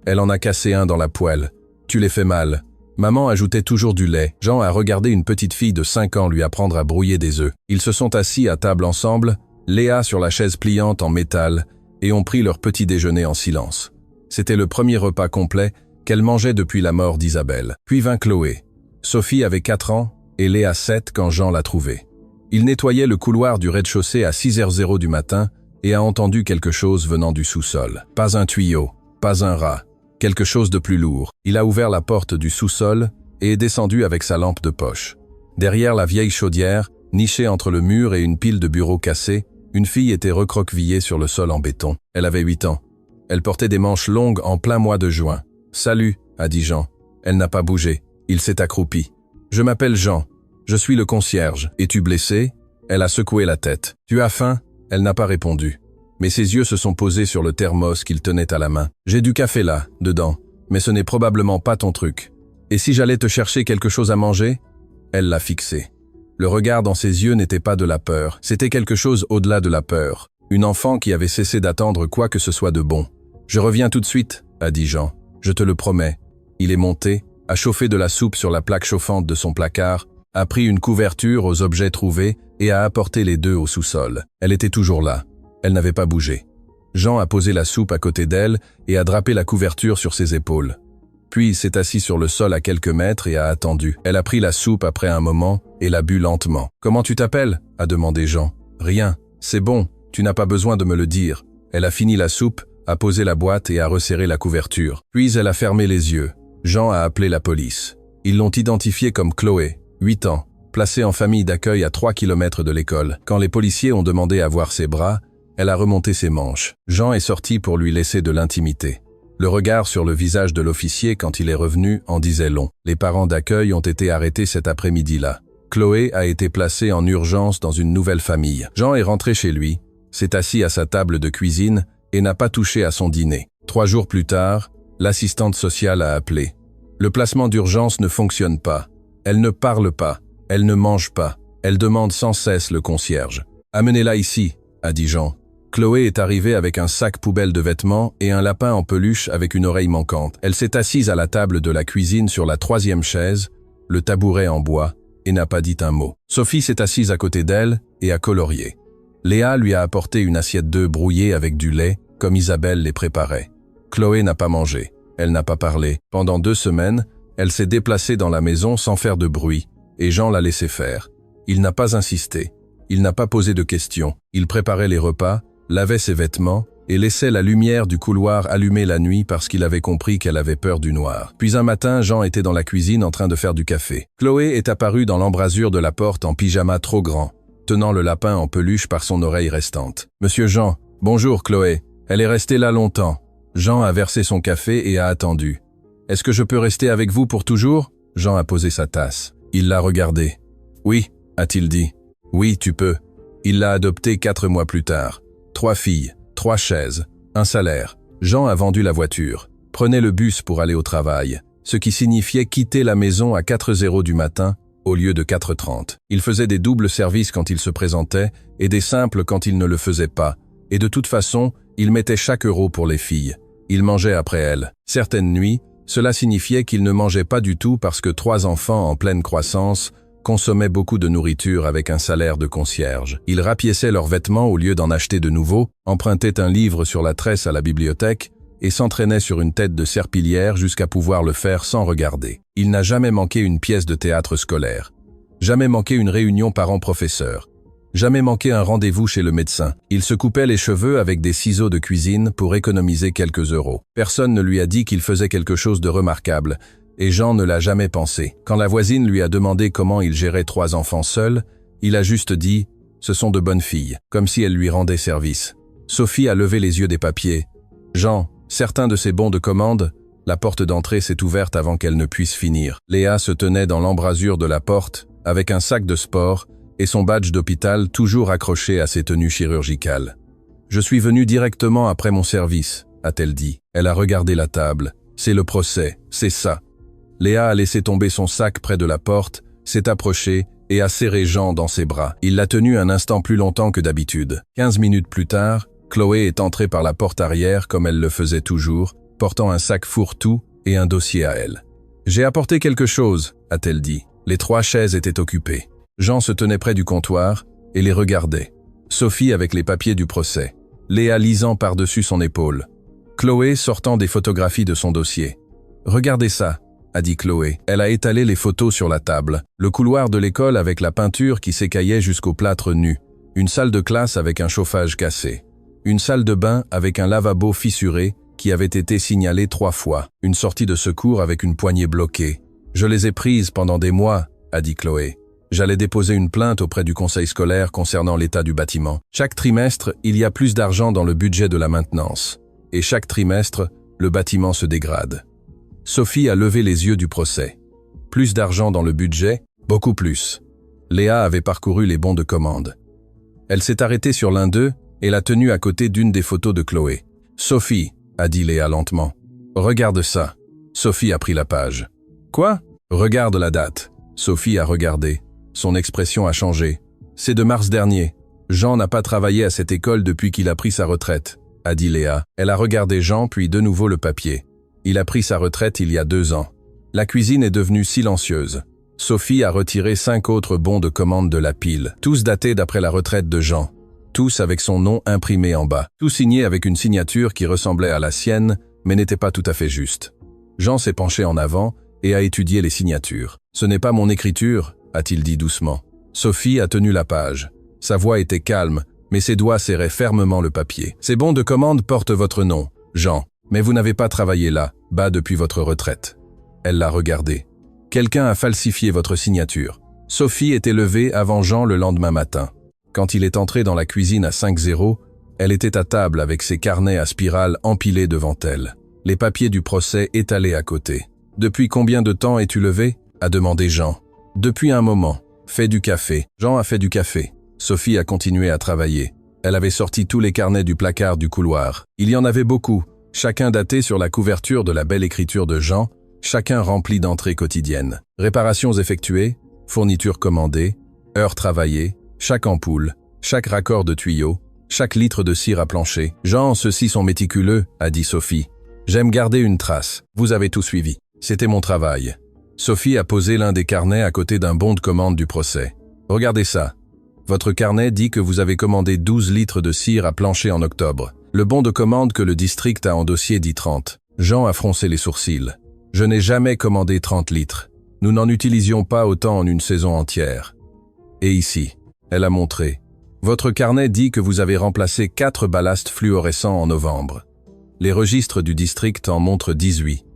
Elle en a cassé un dans la poêle. Tu les fais mal. » Maman ajoutait toujours du lait. Jean a regardé une petite fille de 5 ans lui apprendre à brouiller des œufs. Ils se sont assis à table ensemble, Léa sur la chaise pliante en métal, et ont pris leur petit déjeuner en silence. C'était le premier repas complet qu'elle mangeait depuis la mort d'Isabelle. Puis vint Chloé. Sophie avait 4 ans et Léa 7 quand Jean l'a trouvée. Il nettoyait le couloir du rez-de-chaussée à 6h00 du matin et a entendu quelque chose venant du sous-sol. Pas un tuyau, pas un rat. Quelque chose de plus lourd. Il a ouvert la porte du sous-sol et est descendu avec sa lampe de poche. Derrière la vieille chaudière, nichée entre le mur et une pile de bureaux cassés, une fille était recroquevillée sur le sol en béton. Elle avait 8 ans. Elle portait des manches longues en plein mois de juin. « Salut », a dit Jean. Elle n'a pas bougé. Il s'est accroupi. « Je m'appelle Jean. Je suis le concierge. Es-tu blessé ?» Elle a secoué la tête. « Tu as faim ?» Elle n'a pas répondu. Mais ses yeux se sont posés sur le thermos qu'il tenait à la main. « J'ai du café là, dedans, mais ce n'est probablement pas ton truc. Et si j'allais te chercher quelque chose à manger ?» Elle l'a fixé. Le regard dans ses yeux n'était pas de la peur, c'était quelque chose au-delà de la peur. Une enfant qui avait cessé d'attendre quoi que ce soit de bon. « Je reviens tout de suite, » a dit Jean. « Je te le promets. » Il est monté, a chauffé de la soupe sur la plaque chauffante de son placard, a pris une couverture aux objets trouvés et a apporté les 2 au sous-sol. Elle était toujours là. Elle n'avait pas bougé. Jean a posé la soupe à côté d'elle et a drapé la couverture sur ses épaules. Puis il s'est assis sur le sol à quelques mètres et a attendu. Elle a pris la soupe après un moment et l'a bu lentement. « Comment tu t'appelles » a demandé Jean. « Rien. C'est bon. Tu n'as pas besoin de me le dire. » Elle a fini la soupe, a posé la boîte et a resserré la couverture. Puis elle a fermé les yeux. Jean a appelé la police. Ils l'ont identifiée comme Chloé, 8 ans, placée en famille d'accueil à 3 km de l'école. Quand les policiers ont demandé à voir ses bras, elle a remonté ses manches. Jean est sorti pour lui laisser de l'intimité. Le regard sur le visage de l'officier quand il est revenu en disait long. Les parents d'accueil ont été arrêtés cet après-midi-là. Chloé a été placée en urgence dans une nouvelle famille. Jean est rentré chez lui, s'est assis à sa table de cuisine et n'a pas touché à son dîner. 3 jours plus tard, l'assistante sociale a appelé. Le placement d'urgence ne fonctionne pas. Elle ne parle pas. Elle ne mange pas. Elle demande sans cesse le concierge. « Amenez-la ici », a dit Jean. Chloé est arrivée avec un sac poubelle de vêtements et un lapin en peluche avec une oreille manquante. Elle s'est assise à la table de la cuisine sur la 3e chaise, le tabouret en bois, et n'a pas dit un mot. Sophie s'est assise à côté d'elle et a colorié. Léa lui a apporté une assiette d'œufs brouillés avec du lait, comme Isabelle les préparait. Chloé n'a pas mangé. Elle n'a pas parlé. Pendant 2 semaines, elle s'est déplacée dans la maison sans faire de bruit, et Jean l'a laissé faire. Il n'a pas insisté. Il n'a pas posé de questions. Il préparait les repas, lavait ses vêtements et laissait la lumière du couloir allumée la nuit parce qu'il avait compris qu'elle avait peur du noir. Puis un matin, Jean était dans la cuisine en train de faire du café. Chloé est apparue dans l'embrasure de la porte en pyjama trop grand, tenant le lapin en peluche par son oreille restante. « Monsieur Jean, bonjour Chloé. Elle est restée là longtemps. » Jean a versé son café et a attendu. « Est-ce que je peux rester avec vous pour toujours ?» Jean a posé sa tasse. Il l'a regardé. « Oui, a-t-il dit. Oui, tu peux. » Il l'a adopté 4 mois plus tard. 3 filles, 3 chaises, un salaire. Jean a vendu la voiture, prenait le bus pour aller au travail, ce qui signifiait quitter la maison à 4h du matin au lieu de 4h30. Il faisait des doubles services quand il se présentait et des simples quand il ne le faisait pas. Et de toute façon, il mettait chaque euro pour les filles. Il mangeait après elles. Certaines nuits, cela signifiait qu'il ne mangeait pas du tout parce que 3 enfants en pleine croissance consommaient beaucoup de nourriture avec un salaire de concierge. Ils rapiéçaient leurs vêtements au lieu d'en acheter de nouveaux, empruntaient un livre sur la tresse à la bibliothèque et s'entraînaient sur une tête de serpillière jusqu'à pouvoir le faire sans regarder. Il n'a jamais manqué une pièce de théâtre scolaire. Jamais manqué une réunion parents-professeurs. Jamais manqué un rendez-vous chez le médecin. Il se coupait les cheveux avec des ciseaux de cuisine pour économiser quelques euros. Personne ne lui a dit qu'il faisait quelque chose de remarquable, et Jean ne l'a jamais pensé. Quand la voisine lui a demandé comment il gérait 3 enfants seuls, il a juste dit « Ce sont de bonnes filles », comme si elles lui rendaient service. Sophie a levé les yeux des papiers. « Jean, certains de ces bons de commande ?» La porte d'entrée s'est ouverte avant qu'elle ne puisse finir. Léa se tenait dans l'embrasure de la porte, avec un sac de sport, et son badge d'hôpital toujours accroché à ses tenues chirurgicales. « Je suis venue directement après mon service », a-t-elle dit. Elle a regardé la table. « C'est le procès, c'est ça. » Léa a laissé tomber son sac près de la porte, s'est approchée et a serré Jean dans ses bras. Il l'a tenu un instant plus longtemps que d'habitude. 15 minutes plus tard, Chloé est entrée par la porte arrière comme elle le faisait toujours, portant un sac fourre-tout et un dossier à elle. « J'ai apporté quelque chose », a-t-elle dit. Les 3 chaises étaient occupées. Jean se tenait près du comptoir et les regardait. Sophie avec les papiers du procès. Léa lisant par-dessus son épaule. Chloé sortant des photographies de son dossier. « Regardez ça », a dit Chloé. Elle a étalé les photos sur la table. Le couloir de l'école avec la peinture qui s'écaillait jusqu'au plâtre nu. Une salle de classe avec un chauffage cassé. Une salle de bain avec un lavabo fissuré qui avait été signalé 3 fois. Une sortie de secours avec une poignée bloquée. « Je les ai prises pendant des mois », a dit Chloé. « J'allais déposer une plainte auprès du conseil scolaire concernant l'état du bâtiment. Chaque trimestre, il y a plus d'argent dans le budget de la maintenance. Et chaque trimestre, le bâtiment se dégrade. » Sophie a levé les yeux du procès. Plus d'argent dans le budget, beaucoup plus. Léa avait parcouru les bons de commande. Elle s'est arrêtée sur l'un d'eux et l'a tenu à côté d'une des photos de Chloé. « Sophie », a dit Léa lentement. « Regarde ça. » Sophie a pris la page. « Quoi ?» ?»« Regarde la date. » Sophie a regardé. Son expression a changé. « C'est de mars dernier. Jean n'a pas travaillé à cette école depuis qu'il a pris sa retraite, » a dit Léa. Elle a regardé Jean puis de nouveau le papier. Il a pris sa retraite il y a 2 ans. La cuisine est devenue silencieuse. Sophie a retiré 5 autres bons de commande de la pile, tous datés d'après la retraite de Jean. Tous avec son nom imprimé en bas. Tous signés avec une signature qui ressemblait à la sienne, mais n'était pas tout à fait juste. Jean s'est penché en avant et a étudié les signatures. « Ce n'est pas mon écriture », a-t-il dit doucement. Sophie a tenu la page. Sa voix était calme, mais ses doigts serraient fermement le papier. « Ces bons de commande portent votre nom, Jean. Mais vous n'avez pas travaillé là, bas depuis votre retraite. » Elle l'a regardé. « Quelqu'un a falsifié votre signature. » Sophie était levée avant Jean le lendemain matin. Quand il est entré dans la cuisine à 5h, elle était à table avec ses carnets à spirale empilés devant elle. Les papiers du procès étalés à côté. « Depuis combien de temps es-tu levé ?» a demandé Jean. « Depuis un moment. Fais du café. » Jean a fait du café. Sophie a continué à travailler. Elle avait sorti tous les carnets du placard du couloir. Il y en avait beaucoup. Chacun daté sur la couverture de la belle écriture de Jean, chacun rempli d'entrées quotidiennes. Réparations effectuées, fournitures commandées, heures travaillées, chaque ampoule, chaque raccord de tuyau, chaque litre de cire à plancher. « Jean, ceux-ci sont méticuleux », a dit Sophie. « J'aime garder une trace. Vous avez tout suivi. C'était mon travail. » Sophie a posé l'un des carnets à côté d'un bon de commande du procès. « Regardez ça. Votre carnet dit que vous avez commandé 12 litres de cire à plancher en octobre. Le bon de commande que le district a endossé dit 30. Jean a froncé les sourcils. « Je n'ai jamais commandé 30 litres. Nous n'en utilisions pas autant en une saison entière. » Et ici, elle a montré. « Votre carnet dit que vous avez remplacé 4 ballasts fluorescents en novembre. Les registres du district en montrent 18.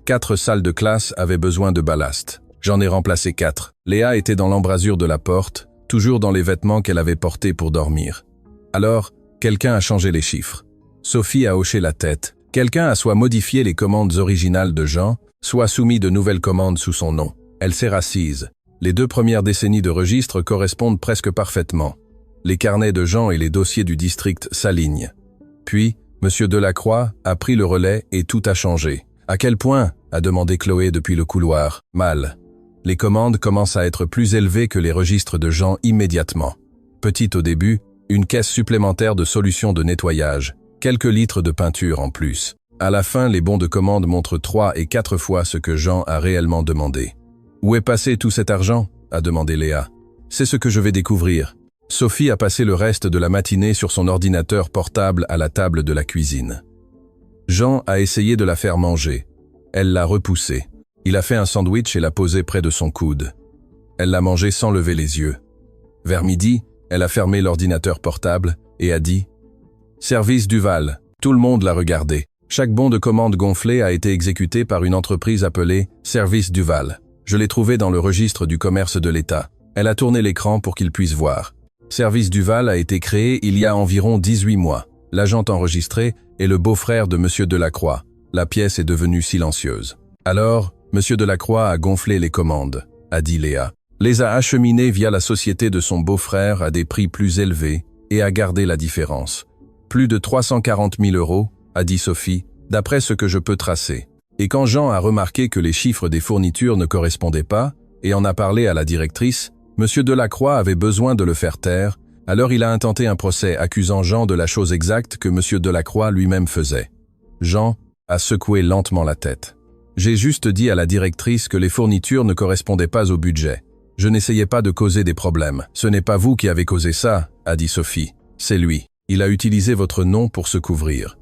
4 salles de classe avaient besoin de ballast. J'en ai remplacé 4. Léa était dans l'embrasure de la porte, toujours dans les vêtements qu'elle avait portés pour dormir. Alors, quelqu'un a changé les chiffres. Sophie a hoché la tête. Quelqu'un a soit modifié les commandes originales de Jean, soit soumis de nouvelles commandes sous son nom. Elle s'est assise. Les 2 premières décennies de registre correspondent presque parfaitement. Les carnets de Jean et les dossiers du district s'alignent. Puis, M. Delacroix a pris le relais et tout a changé. « À quel point ?» a demandé Chloé depuis le couloir. « Mal. Les commandes commencent à être plus élevées que les registres de Jean immédiatement. Petite au début, une caisse supplémentaire de solutions de nettoyage, quelques litres de peinture en plus. À la fin, les bons de commande montrent 3 et 4 fois ce que Jean a réellement demandé. « Où est passé tout cet argent ?» a demandé Léa. « C'est ce que je vais découvrir. » Sophie a passé le reste de la matinée sur son ordinateur portable à la table de la cuisine. Jean a essayé de la faire manger. Elle l'a repoussé. Il a fait un sandwich et l'a posé près de son coude. Elle l'a mangé sans lever les yeux. Vers midi, elle a fermé l'ordinateur portable et a dit « Service Duval ». Tout le monde l'a regardé. Chaque bon de commande gonflé a été exécuté par une entreprise appelée Service Duval. Je l'ai trouvé dans le registre du commerce de l'État. Elle a tourné l'écran pour qu'il puisse voir. Service Duval a été créé il y a environ 18 mois. L'agent enregistré est le beau-frère de M. Delacroix. La pièce est devenue silencieuse. Alors, M. Delacroix a gonflé les commandes, a dit Léa. Les a acheminées via la société de son beau-frère à des prix plus élevés et a gardé la différence. Plus de 340 000 €, a dit Sophie, d'après ce que je peux tracer. Et quand Jean a remarqué que les chiffres des fournitures ne correspondaient pas, et en a parlé à la directrice, M. Delacroix avait besoin de le faire taire, alors il a intenté un procès accusant Jean de la chose exacte que M. Delacroix lui-même faisait. Jean a secoué lentement la tête. J'ai juste dit à la directrice que les fournitures ne correspondaient pas au budget. Je n'essayais pas de causer des problèmes. Ce n'est pas vous qui avez causé ça, a dit Sophie. C'est lui. Il a utilisé votre nom pour se couvrir.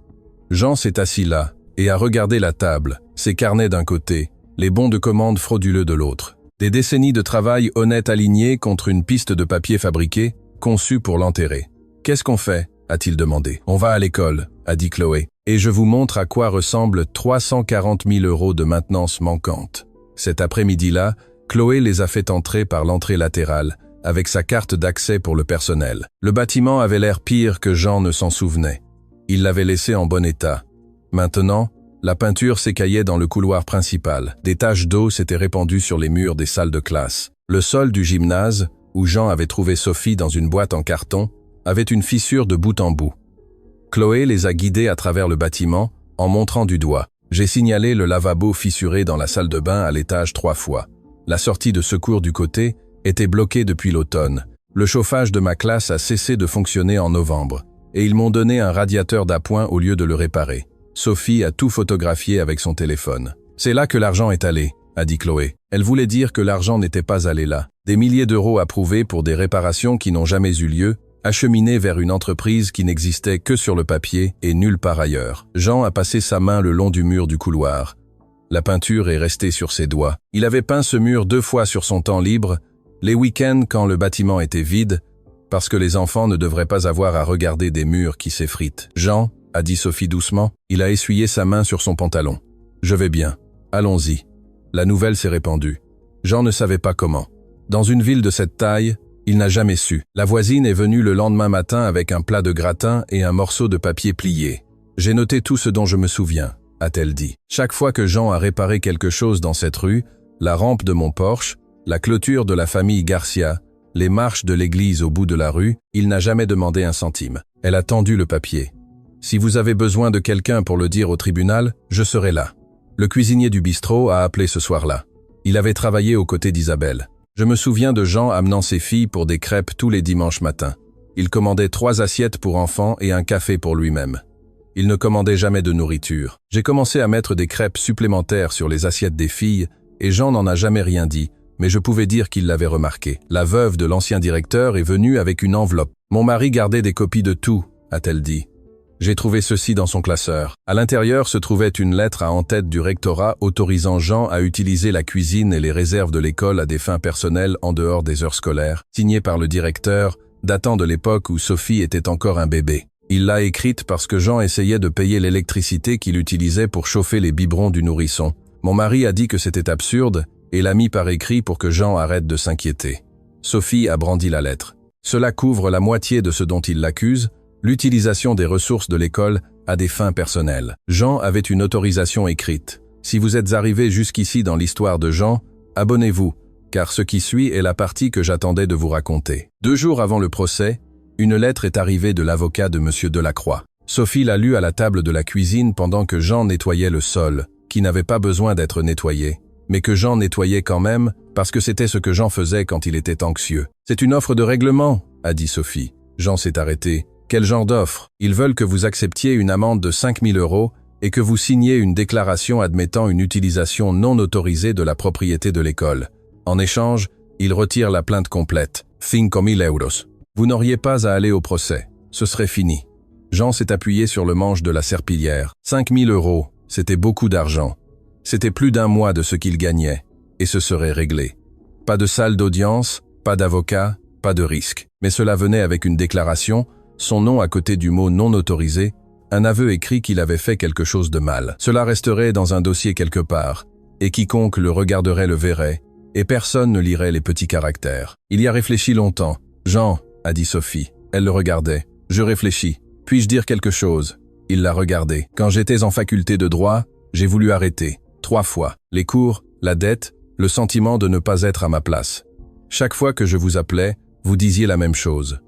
Jean s'est assis là et a regardé la table, ses carnets d'un côté, les bons de commande frauduleux de l'autre. Des décennies de travail honnête alignées contre une piste de papier fabriquée, conçue pour l'enterrer. « Qu'est-ce qu'on fait ?» a-t-il demandé. « On va à l'école », a dit Chloé, « et je vous montre à quoi ressemblent 340 000 € de maintenance manquante. » Cet après-midi-là, Chloé les a fait entrer par l'entrée latérale, avec sa carte d'accès pour le personnel. Le bâtiment avait l'air pire que Jean ne s'en souvenait. Il l'avait laissé en bon état. Maintenant, la peinture s'écaillait dans le couloir principal. Des taches d'eau s'étaient répandues sur les murs des salles de classe. Le sol du gymnase, où Jean avait trouvé Sophie dans une boîte en carton, avait une fissure de bout en bout. Chloé les a guidés à travers le bâtiment, en montrant du doigt. J'ai signalé le lavabo fissuré dans la salle de bain à l'étage 3 fois. La sortie de secours du côté était bloquée depuis l'automne. Le chauffage de ma classe a cessé de fonctionner en novembre, et ils m'ont donné un radiateur d'appoint au lieu de le réparer. Sophie a tout photographié avec son téléphone. « C'est là que l'argent est allé », a dit Chloé. Elle voulait dire que l'argent n'était pas allé là. Des milliers d'euros approuvés pour des réparations qui n'ont jamais eu lieu, acheminés vers une entreprise qui n'existait que sur le papier et nulle part ailleurs. Jean a passé sa main le long du mur du couloir. La peinture est restée sur ses doigts. Il avait peint ce mur 2 fois sur son temps libre, les week-ends quand le bâtiment était vide, parce que les enfants ne devraient pas avoir à regarder des murs qui s'effritent. « Jean », a dit Sophie doucement, il a essuyé sa main sur son pantalon. « Je vais bien. Allons-y. » La nouvelle s'est répandue. Jean ne savait pas comment. Dans une ville de cette taille, il n'a jamais su. La voisine est venue le lendemain matin avec un plat de gratin et un morceau de papier plié. « J'ai noté tout ce dont je me souviens », a-t-elle dit. Chaque fois que Jean a réparé quelque chose dans cette rue, la rampe de mon Porsche, la clôture de la famille Garcia, les marches de l'église au bout de la rue, il n'a jamais demandé un centime. Elle a tendu le papier. « Si vous avez besoin de quelqu'un pour le dire au tribunal, je serai là. » Le cuisinier du bistrot a appelé ce soir-là. Il avait travaillé aux côtés d'Isabelle. Je me souviens de Jean amenant ses filles pour des crêpes tous les dimanches matins. Il commandait 3 assiettes pour enfants et un café pour lui-même. Il ne commandait jamais de nourriture. J'ai commencé à mettre des crêpes supplémentaires sur les assiettes des filles et Jean n'en a jamais rien dit, mais je pouvais dire qu'il l'avait remarqué. La veuve de l'ancien directeur est venue avec une enveloppe. « Mon mari gardait des copies de tout », a-t-elle dit. J'ai trouvé ceci dans son classeur. À l'intérieur se trouvait une lettre à en-tête du rectorat autorisant Jean à utiliser la cuisine et les réserves de l'école à des fins personnelles en dehors des heures scolaires, signée par le directeur, datant de l'époque où Sophie était encore un bébé. Il l'a écrite parce que Jean essayait de payer l'électricité qu'il utilisait pour chauffer les biberons du nourrisson. Mon mari a dit que c'était absurde et l'a mis par écrit pour que Jean arrête de s'inquiéter. Sophie a brandi la lettre. Cela couvre la moitié de ce dont il l'accuse, l'utilisation des ressources de l'école à des fins personnelles. Jean avait une autorisation écrite. Si vous êtes arrivé jusqu'ici dans l'histoire de Jean, abonnez-vous, car ce qui suit est la partie que j'attendais de vous raconter. 2 jours avant le procès, une lettre est arrivée de l'avocat de M. Delacroix. Sophie l'a lue à la table de la cuisine pendant que Jean nettoyait le sol, qui n'avait pas besoin d'être nettoyé, mais que Jean nettoyait quand même parce que c'était ce que Jean faisait quand il était anxieux. « C'est une offre de règlement », a dit Sophie. Jean s'est arrêté. « Quel genre d'offre ? Ils veulent que vous acceptiez une amende de 5 000 € et que vous signiez une déclaration admettant une utilisation non autorisée de la propriété de l'école. En échange, ils retirent la plainte complète. 5 000 €. Vous n'auriez pas à aller au procès. Ce serait fini. » Jean s'est appuyé sur le manche de la serpillière. 5 000 €, c'était beaucoup d'argent. C'était plus d'1 mois de ce qu'il gagnait, et ce serait réglé. Pas de salle d'audience, pas d'avocat, pas de risque. Mais cela venait avec une déclaration, son nom à côté du mot non autorisé, un aveu écrit qu'il avait fait quelque chose de mal. Cela resterait dans un dossier quelque part, et quiconque le regarderait le verrait, et personne ne lirait les petits caractères. Il y a réfléchi longtemps. « Jean », a dit Sophie. Elle le regardait. « Je réfléchis. Puis-je dire quelque chose ?» Il la regardait. « Quand j'étais en faculté de droit, j'ai voulu arrêter. 3 fois. Les cours, la dette, le sentiment de ne pas être à ma place. Chaque fois que je vous appelais, vous disiez la même chose. »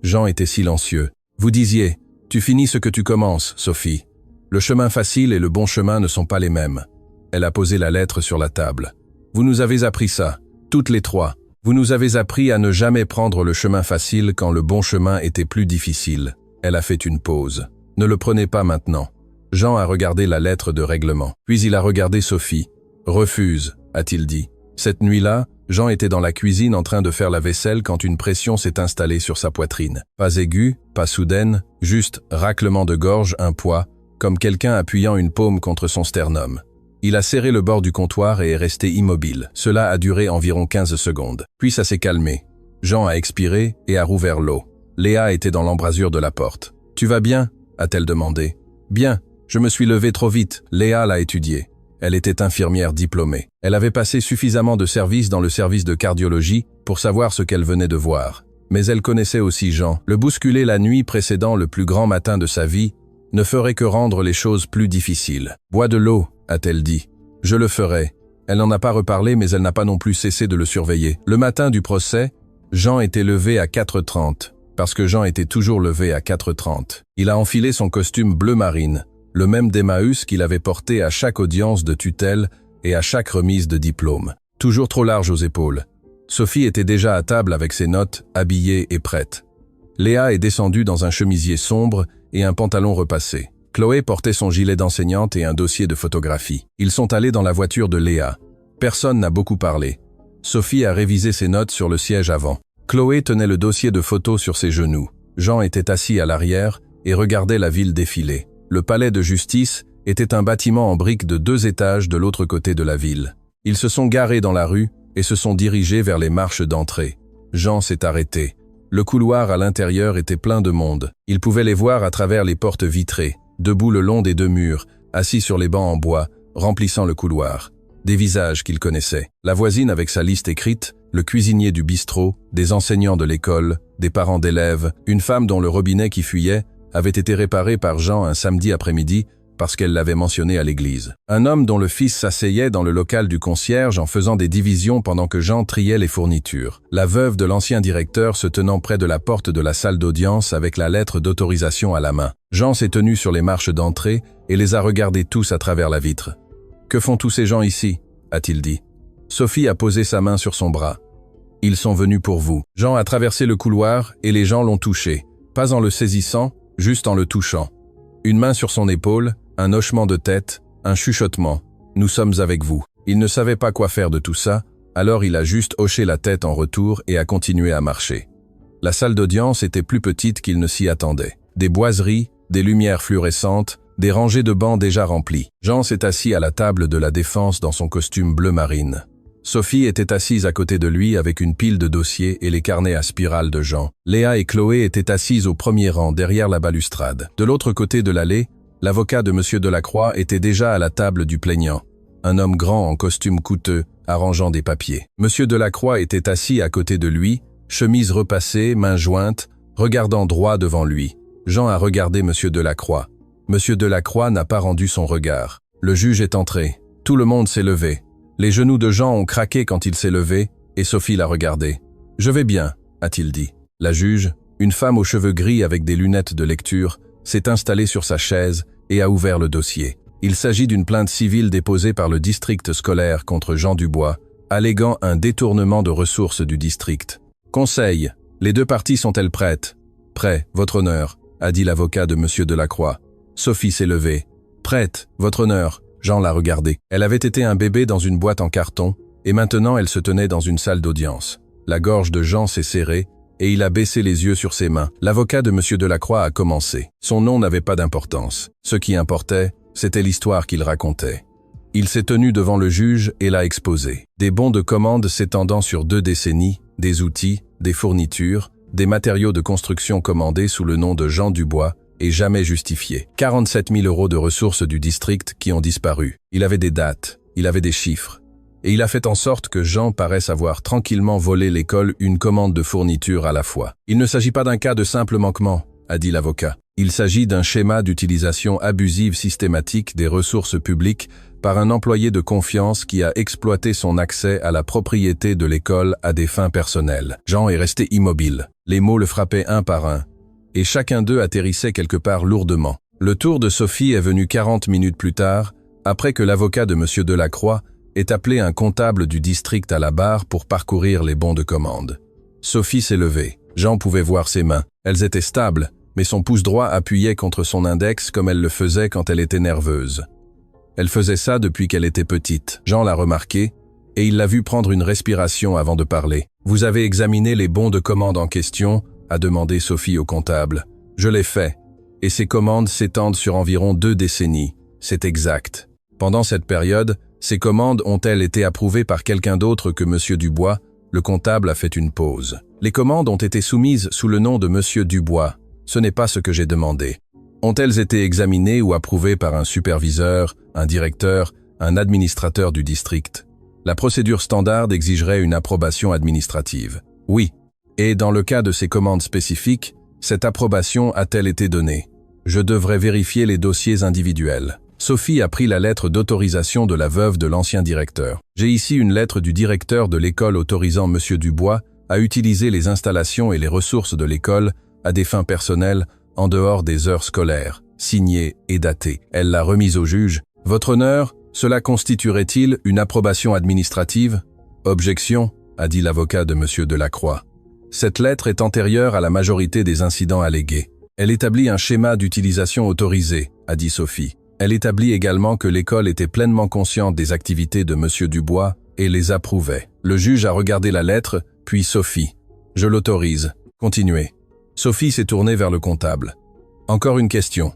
Jean était silencieux. Vous disiez, « Tu finis ce que tu commences, Sophie. Le chemin facile et le bon chemin ne sont pas les mêmes. » Elle a posé la lettre sur la table. « Vous nous avez appris ça, toutes les 3. Vous nous avez appris à ne jamais prendre le chemin facile quand le bon chemin était plus difficile. » Elle a fait une pause. « Ne le prenez pas maintenant. » Jean a regardé la lettre de règlement. Puis il a regardé Sophie. « Refuse », a-t-il dit. Cette nuit-là, Jean était dans la cuisine en train de faire la vaisselle quand une pression s'est installée sur sa poitrine. Pas aiguë, pas soudaine, juste raclement de gorge, un poids, comme quelqu'un appuyant une paume contre son sternum. Il a serré le bord du comptoir et est resté immobile. Cela a duré environ 15 secondes. Puis ça s'est calmé. Jean a expiré et a rouvert l'eau. Léa était dans l'embrasure de la porte. « Tu vas bien ?» a-t-elle demandé. « Bien. Je me suis levé trop vite. » Léa l'a étudié. Elle était infirmière diplômée. Elle avait passé suffisamment de services dans le service de cardiologie pour savoir ce qu'elle venait de voir. Mais elle connaissait aussi Jean. Le bousculer la nuit précédant le plus grand matin de sa vie ne ferait que rendre les choses plus difficiles. « Bois de l'eau », a-t-elle dit. « Je le ferai. » Elle n'en a pas reparlé, mais elle n'a pas non plus cessé de le surveiller. Le matin du procès, Jean était levé à 4h30, parce que Jean était toujours levé à 4h30. Il a enfilé son costume bleu marine, le même d'Emmaüs qu'il avait porté à chaque audience de tutelle et à chaque remise de diplôme. Toujours trop large aux épaules. Sophie était déjà à table avec ses notes, habillée et prête. Léa est descendue dans un chemisier sombre et un pantalon repassé. Chloé portait son gilet d'enseignante et un dossier de photographie. Ils sont allés dans la voiture de Léa. Personne n'a beaucoup parlé. Sophie a révisé ses notes sur le siège avant. Chloé tenait le dossier de photos sur ses genoux. Jean était assis à l'arrière et regardait la ville défiler. Le palais de justice était un bâtiment en briques de 2 étages de l'autre côté de la ville. Ils se sont garés dans la rue et se sont dirigés vers les marches d'entrée. Jean s'est arrêté. Le couloir à l'intérieur était plein de monde. Il pouvait les voir à travers les portes vitrées, debout le long des 2 murs, assis sur les bancs en bois, remplissant le couloir. Des visages qu'il connaissait. La voisine avec sa liste écrite, le cuisinier du bistrot, des enseignants de l'école, des parents d'élèves, une femme dont le robinet qui fuyait avait été réparé par Jean un samedi après-midi parce qu'elle l'avait mentionné à l'église. Un homme dont le fils s'asseyait dans le local du concierge en faisant des divisions pendant que Jean triait les fournitures. La veuve de l'ancien directeur se tenant près de la porte de la salle d'audience avec la lettre d'autorisation à la main. Jean s'est tenu sur les marches d'entrée et les a regardés tous à travers la vitre. « Que font tous ces gens ici ?» a-t-il dit. Sophie a posé sa main sur son bras. « Ils sont venus pour vous. » Jean a traversé le couloir et les gens l'ont touché, pas en le saisissant, juste en le touchant. Une main sur son épaule, un hochement de tête, un chuchotement. « Nous sommes avec vous. » Il ne savait pas quoi faire de tout ça, alors il a juste hoché la tête en retour et a continué à marcher. La salle d'audience était plus petite qu'il ne s'y attendait. Des boiseries, des lumières fluorescentes, des rangées de bancs déjà remplis. Jean s'est assis à la table de la défense dans son costume bleu marine. Sophie était assise à côté de lui avec une pile de dossiers et les carnets à spirale de Jean. Léa et Chloé étaient assises au premier rang derrière la balustrade. De l'autre côté de l'allée, l'avocat de M. Delacroix était déjà à la table du plaignant. Un homme grand en costume coûteux, arrangeant des papiers. M. Delacroix était assis à côté de lui, chemise repassée, mains jointes, regardant droit devant lui. Jean a regardé Monsieur Delacroix. Monsieur Delacroix n'a pas rendu son regard. Le juge est entré. Tout le monde s'est levé. Les genoux de Jean ont craqué quand il s'est levé, et Sophie l'a regardé. « Je vais bien », a-t-il dit. La juge, une femme aux cheveux gris avec des lunettes de lecture, s'est installée sur sa chaise et a ouvert le dossier. Il s'agit d'une plainte civile déposée par le district scolaire contre Jean Dubois, alléguant un détournement de ressources du district. « Conseil, les deux parties sont-elles prêtes ?»« Prêt, votre honneur », a dit l'avocat de Monsieur Delacroix. Sophie s'est levée. « Prête, votre honneur », Jean l'a regardée. Elle avait été un bébé dans une boîte en carton, et maintenant elle se tenait dans une salle d'audience. La gorge de Jean s'est serrée, et il a baissé les yeux sur ses mains. L'avocat de Monsieur Delacroix a commencé. Son nom n'avait pas d'importance. Ce qui importait, c'était l'histoire qu'il racontait. Il s'est tenu devant le juge et l'a exposé. Des bons de commande s'étendant sur 2 décennies, des outils, des fournitures, des matériaux de construction commandés sous le nom de Jean Dubois et jamais justifiés. 47 000 € de ressources du district qui ont disparu. Il avait des dates, il avait des chiffres. Et il a fait en sorte que Jean paraisse avoir tranquillement volé l'école une commande de fournitures à la fois. Il ne s'agit pas d'un cas de simple manquement, a dit l'avocat. Il s'agit d'un schéma d'utilisation abusive systématique des ressources publiques par un employé de confiance qui a exploité son accès à la propriété de l'école à des fins personnelles. Jean est resté immobile. Les mots le frappaient un par un, et chacun d'eux atterrissait quelque part lourdement. Le tour de Sophie est venu 40 minutes plus tard, après que l'avocat de Monsieur Delacroix ait appelé un comptable du district à la barre pour parcourir les bons de commande. Sophie s'est levée. Jean pouvait voir ses mains. Elles étaient stables, mais son pouce droit appuyait contre son index comme elle le faisait quand elle était nerveuse. Elle faisait ça depuis qu'elle était petite. Jean l'a remarqué, et il l'a vu prendre une respiration avant de parler. « Vous avez examiné les bons de commande en question ?» a demandé Sophie au comptable. « Je l'ai fait, et ces commandes s'étendent sur environ 2 décennies. C'est exact. Pendant cette période, ces commandes ont-elles été approuvées par quelqu'un d'autre que Monsieur Dubois ?» Le comptable a fait une pause. « Les commandes ont été soumises sous le nom de Monsieur Dubois. Ce n'est pas ce que j'ai demandé. Ont-elles été examinées ou approuvées par un superviseur, un directeur, un administrateur du district? La procédure standard exigerait une approbation administrative. Oui. Et dans le cas de ces commandes spécifiques, cette approbation a-t-elle été donnée? Je devrais vérifier les dossiers individuels. » Sophie a pris la lettre d'autorisation de la veuve de l'ancien directeur. « J'ai ici une lettre du directeur de l'école autorisant Monsieur Dubois à utiliser les installations et les ressources de l'école à des fins personnelles en dehors des heures scolaires, signée et datée. » Elle l'a remise au juge. « Votre honneur, cela constituerait-il une approbation administrative ?» « Objection, » a dit l'avocat de Monsieur Delacroix. « Cette lettre est antérieure à la majorité des incidents allégués. Elle établit un schéma d'utilisation autorisé, » a dit Sophie. Elle établit également que l'école était pleinement consciente des activités de Monsieur Dubois et les approuvait. Le juge a regardé la lettre, puis Sophie. « Je l'autorise. Continuez. » Sophie s'est tournée vers le comptable. « Encore une question.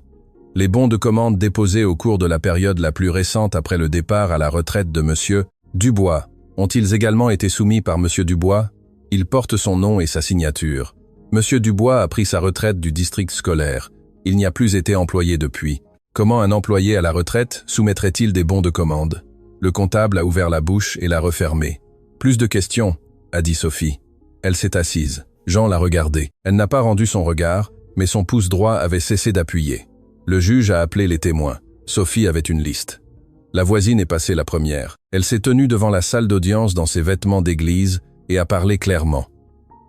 Les bons de commande déposés au cours de la période la plus récente après le départ à la retraite de Monsieur Dubois ont-ils également été soumis par Monsieur Dubois? Il porte son nom et sa signature. Monsieur Dubois a pris sa retraite du district scolaire. Il n'y a plus été employé depuis. Comment un employé à la retraite soumettrait-il des bons de commande? » Le comptable a ouvert la bouche et l'a refermée. « Plus de questions, » a dit Sophie. Elle s'est assise. Jean l'a regardée. Elle n'a pas rendu son regard, mais son pouce droit avait cessé d'appuyer. Le juge a appelé les témoins. Sophie avait une liste. La voisine est passée la première. Elle s'est tenue devant la salle d'audience dans ses vêtements d'église et a parlé clairement.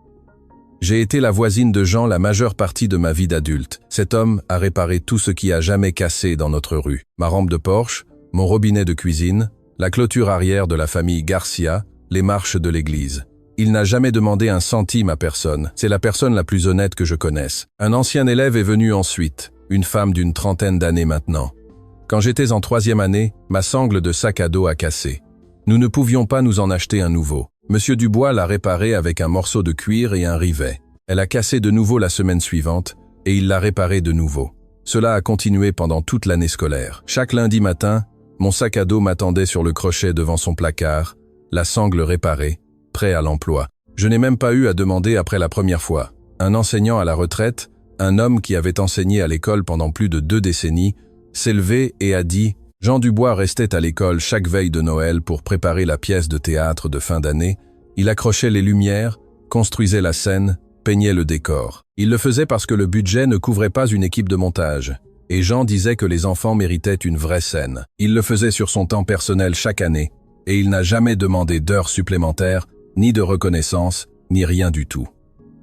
« J'ai été la voisine de Jean la majeure partie de ma vie d'adulte. Cet homme a réparé tout ce qui a jamais cassé dans notre rue. Ma rampe de Porsche, mon robinet de cuisine, la clôture arrière de la famille Garcia, les marches de l'église. Il n'a jamais demandé un centime à personne. C'est la personne la plus honnête que je connaisse. Un ancien élève est venu ensuite, une femme d'une trentaine d'années maintenant. Quand j'étais en 3e année, ma sangle de sac à dos a cassé. Nous ne pouvions pas nous en acheter un nouveau. Monsieur Dubois l'a réparé avec un morceau de cuir et un rivet. Elle a cassé de nouveau la semaine suivante, et il l'a réparé de nouveau. Cela a continué pendant toute l'année scolaire. Chaque lundi matin, mon sac à dos m'attendait sur le crochet devant son placard, la sangle réparée, prêt à l'emploi. Je n'ai même pas eu à demander après la première fois. Un enseignant à la retraite, un homme qui avait enseigné à l'école pendant plus de 2 décennies, s'est levé et a dit « Jean Dubois restait à l'école chaque veille de Noël pour préparer la pièce de théâtre de fin d'année. Il accrochait les lumières, construisait la scène peignait le décor. Il le faisait parce que le budget ne couvrait pas une équipe de montage. Et Jean disait que les enfants méritaient une vraie scène. Il le faisait sur son temps personnel chaque année, et il n'a jamais demandé d'heures supplémentaires, ni de reconnaissance, ni rien du tout.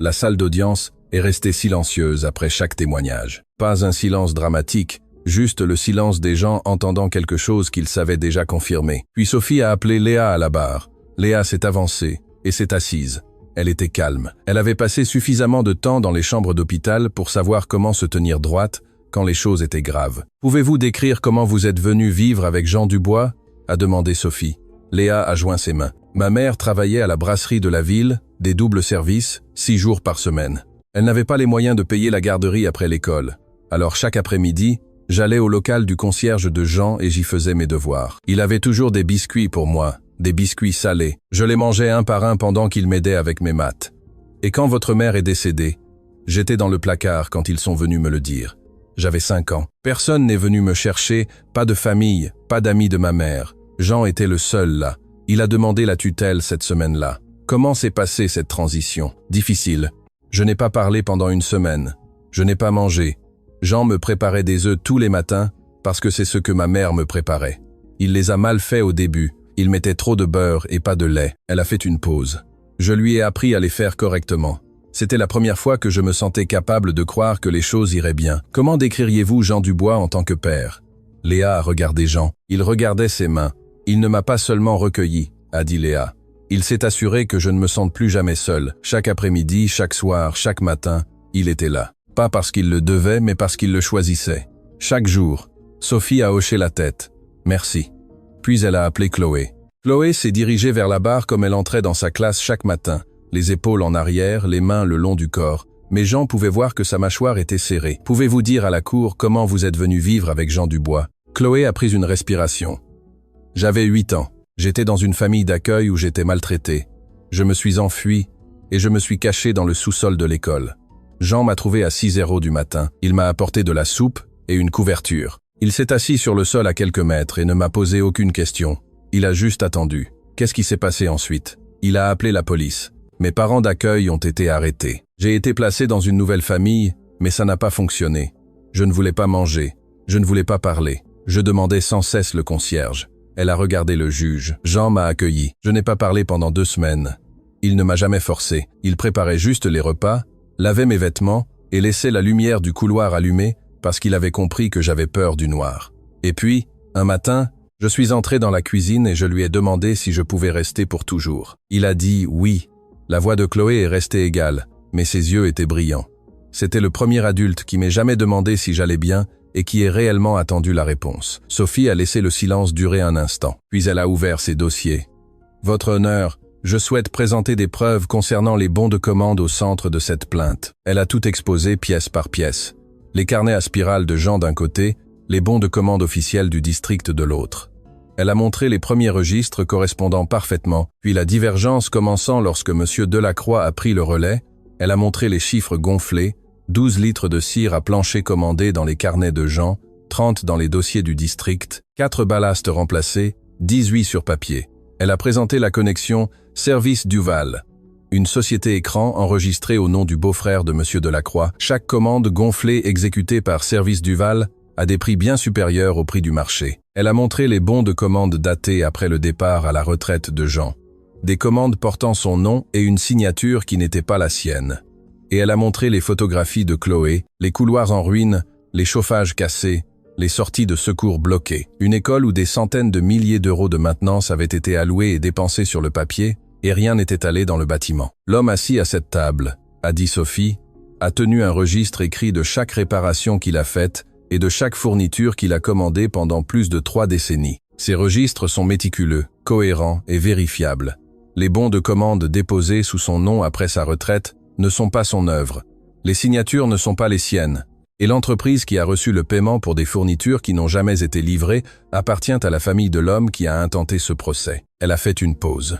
La salle d'audience est restée silencieuse après chaque témoignage. Pas un silence dramatique, juste le silence des gens entendant quelque chose qu'ils savaient déjà confirmer. Puis Sophie a appelé Léa à la barre. Léa s'est avancée et s'est assise. Elle était calme. Elle avait passé suffisamment de temps dans les chambres d'hôpital pour savoir comment se tenir droite quand les choses étaient graves. « Pouvez-vous décrire comment vous êtes venu vivre avec Jean Dubois ?» a demandé Sophie. Léa a joint ses mains. « Ma mère travaillait à la brasserie de la ville, des doubles services, 6 jours par semaine. Elle n'avait pas les moyens de payer la garderie après l'école. Alors chaque après-midi, j'allais au local du concierge de Jean et j'y faisais mes devoirs. Il avait toujours des biscuits pour moi, des biscuits salés. Je les mangeais un par un pendant qu'il m'aidait avec mes maths. Et quand votre mère est décédée, j'étais dans le placard quand ils sont venus me le dire. J'avais 5 ans. Personne n'est venu me chercher, pas de famille, pas d'amis de ma mère. Jean était le seul là. Il a demandé la tutelle cette semaine-là. Comment s'est passée cette transition? Difficile. Je n'ai pas parlé pendant une semaine. Je n'ai pas mangé. Jean me préparait des œufs tous les matins parce que c'est ce que ma mère me préparait. Il les a mal faits au début. Il mettait trop de beurre et pas de lait. Elle a fait une pause. Je lui ai appris à les faire correctement. C'était la première fois que je me sentais capable de croire que les choses iraient bien. Comment décririez-vous Jean Dubois en tant que père? Léa a regardé Jean. Il regardait ses mains. Il ne m'a pas seulement recueilli, a dit Léa. Il s'est assuré que je ne me sente plus jamais seul. Chaque après-midi, chaque soir, chaque matin, il était là. Pas parce qu'il le devait, mais parce qu'il le choisissait. Chaque jour. Sophie a hoché la tête. Merci. Puis elle a appelé Chloé. Chloé s'est dirigée vers la barre comme elle entrait dans sa classe chaque matin, les épaules en arrière, les mains le long du corps. Mais Jean pouvait voir que sa mâchoire était serrée. « Pouvez-vous dire à la cour comment vous êtes venu vivre avec Jean Dubois ?» Chloé a pris une respiration. « J'avais 8 ans. J'étais dans une famille d'accueil où j'étais maltraité. Je me suis enfui et je me suis caché dans le sous-sol de l'école. Jean m'a trouvé à 6h du matin. Il m'a apporté de la soupe et une couverture. Il s'est assis sur le sol à quelques mètres et ne m'a posé aucune question. Il a juste attendu. Qu'est-ce qui s'est passé ensuite? Il a appelé la police. Mes parents d'accueil ont été arrêtés. J'ai été placé dans une nouvelle famille, mais ça n'a pas fonctionné. Je ne voulais pas manger. Je ne voulais pas parler. Je demandais sans cesse le concierge. Elle a regardé le juge. Jean m'a accueilli. Je n'ai pas parlé pendant 2 semaines. Il ne m'a jamais forcé. Il préparait juste les repas, lavait mes vêtements et laissait la lumière du couloir allumée parce qu'il avait compris que j'avais peur du noir. Et puis, un matin, je suis entré dans la cuisine et je lui ai demandé si je pouvais rester pour toujours. Il a dit oui. La voix de Chloé est restée égale, mais ses yeux étaient brillants. C'était le premier adulte qui m'ait jamais demandé si j'allais bien et qui ait réellement attendu la réponse. Sophie a laissé le silence durer un instant, puis elle a ouvert ses dossiers. « Votre honneur, je souhaite présenter des preuves concernant les bons de commande au centre de cette plainte. » Elle a tout exposé pièce par pièce. Les carnets à spirale de Jean d'un côté, les bons de commande officiels du district de l'autre. Elle a montré les premiers registres correspondant parfaitement, puis la divergence commençant lorsque M. Delacroix a pris le relais. Elle a montré les chiffres gonflés, 12 litres de cire à plancher commandés dans les carnets de Jean, 30 dans les dossiers du district, 4 ballastes remplacés, 18 sur papier. Elle a présenté la connexion Service Duval, une société écran enregistrée au nom du beau-frère de M. Delacroix. Chaque commande gonflée exécutée par Service Duval à des prix bien supérieurs au prix du marché. Elle a montré les bons de commande datés après le départ à la retraite de Jean. Des commandes portant son nom et une signature qui n'était pas la sienne. Et elle a montré les photographies de Chloé, les couloirs en ruine, les chauffages cassés, les sorties de secours bloquées. Une école où des centaines de milliers d'euros de maintenance avaient été alloués et dépensés sur le papier, et rien n'était allé dans le bâtiment. L'homme assis à cette table, a dit Sophie, a tenu un registre écrit de chaque réparation qu'il a faite et de chaque fourniture qu'il a commandée pendant plus de 3 décennies. Ces registres sont méticuleux, cohérents et vérifiables. Les bons de commande déposés sous son nom après sa retraite ne sont pas son œuvre. Les signatures ne sont pas les siennes. Et l'entreprise qui a reçu le paiement pour des fournitures qui n'ont jamais été livrées appartient à la famille de l'homme qui a intenté ce procès. Elle a fait une pause.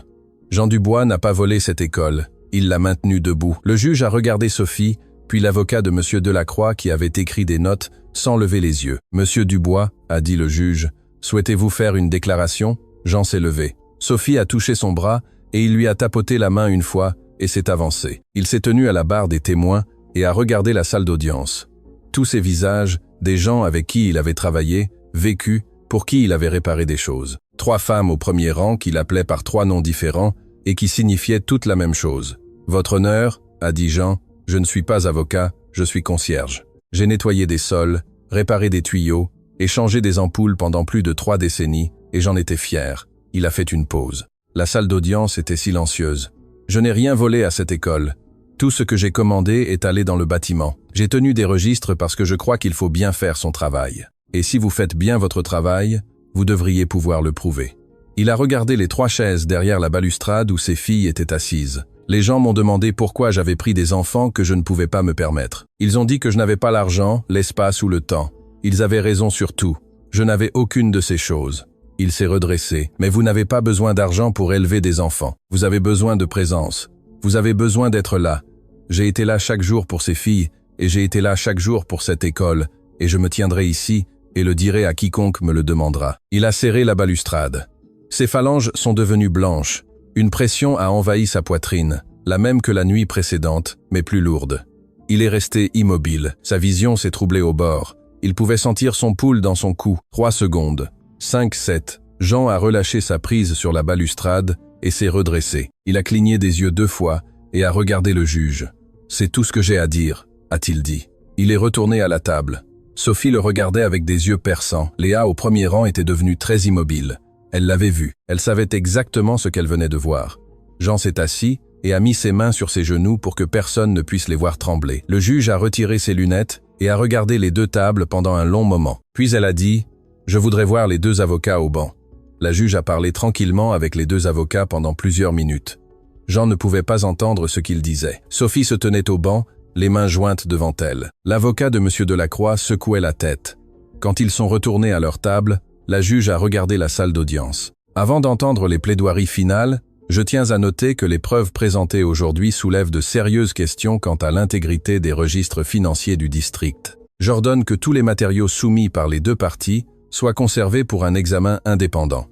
Jean Dubois n'a pas volé cette école. Il l'a maintenue debout. Le juge a regardé Sophie, puis l'avocat de M. Delacroix qui avait écrit des notes sans lever les yeux. « Monsieur Dubois, a dit le juge, souhaitez-vous faire une déclaration ?» Jean s'est levé. Sophie a touché son bras et il lui a tapoté la main une fois et s'est avancé. Il s'est tenu à la barre des témoins et a regardé la salle d'audience. Tous ces visages, des gens avec qui il avait travaillé, vécu, pour qui il avait réparé des choses. 3 femmes au premier rang qu'il appelait par 3 noms différents et qui signifiaient toutes la même chose. « Votre honneur » a dit Jean, « je ne suis pas avocat, je suis concierge. J'ai nettoyé des sols, réparé des tuyaux et changé des ampoules pendant plus de 3 décennies et j'en étais fier. » Il a fait une pause. La salle d'audience était silencieuse. « Je n'ai rien volé à cette école. Tout ce que j'ai commandé est allé dans le bâtiment. J'ai tenu des registres parce que je crois qu'il faut bien faire son travail. Et si vous faites bien votre travail, vous devriez pouvoir le prouver. » Il a regardé les 3 chaises derrière la balustrade où ses filles étaient assises. Les gens m'ont demandé pourquoi j'avais pris des enfants que je ne pouvais pas me permettre. Ils ont dit que je n'avais pas l'argent, l'espace ou le temps. Ils avaient raison sur tout. Je n'avais aucune de ces choses. Il s'est redressé. « Mais vous n'avez pas besoin d'argent pour élever des enfants. Vous avez besoin de présence. Vous avez besoin d'être là. J'ai été là chaque jour pour ces filles et j'ai été là chaque jour pour cette école et je me tiendrai ici et le dirai à quiconque me le demandera. » Il a serré la balustrade. Ses phalanges sont devenues blanches. Une pression a envahi sa poitrine, la même que la nuit précédente, mais plus lourde. Il est resté immobile. Sa vision s'est troublée au bord. Il pouvait sentir son pouls dans son cou. 3 secondes. 5, 7. Jean a relâché sa prise sur la balustrade et s'est redressé. Il a cligné des yeux 2 fois et a regardé le juge. « C'est tout ce que j'ai à dire », a-t-il dit. Il est retourné à la table. Sophie le regardait avec des yeux perçants. Léa, au premier rang, était devenue très immobile. Elle l'avait vu. Elle savait exactement ce qu'elle venait de voir. Jean s'est assis et a mis ses mains sur ses genoux pour que personne ne puisse les voir trembler. Le juge a retiré ses lunettes et a regardé les 2 tables pendant un long moment. Puis elle a dit « Je voudrais voir les 2 avocats au banc ». La juge a parlé tranquillement avec les 2 avocats pendant plusieurs minutes. Jean ne pouvait pas entendre ce qu'il disait. Sophie se tenait au banc, les mains jointes devant elle. L'avocat de M. Delacroix secouait la tête. Quand ils sont retournés à leur table, la juge a regardé la salle d'audience. Avant d'entendre les plaidoiries finales, je tiens à noter que les preuves présentées aujourd'hui soulèvent de sérieuses questions quant à l'intégrité des registres financiers du district. J'ordonne que tous les matériaux soumis par les 2 parties soient conservés pour un examen indépendant.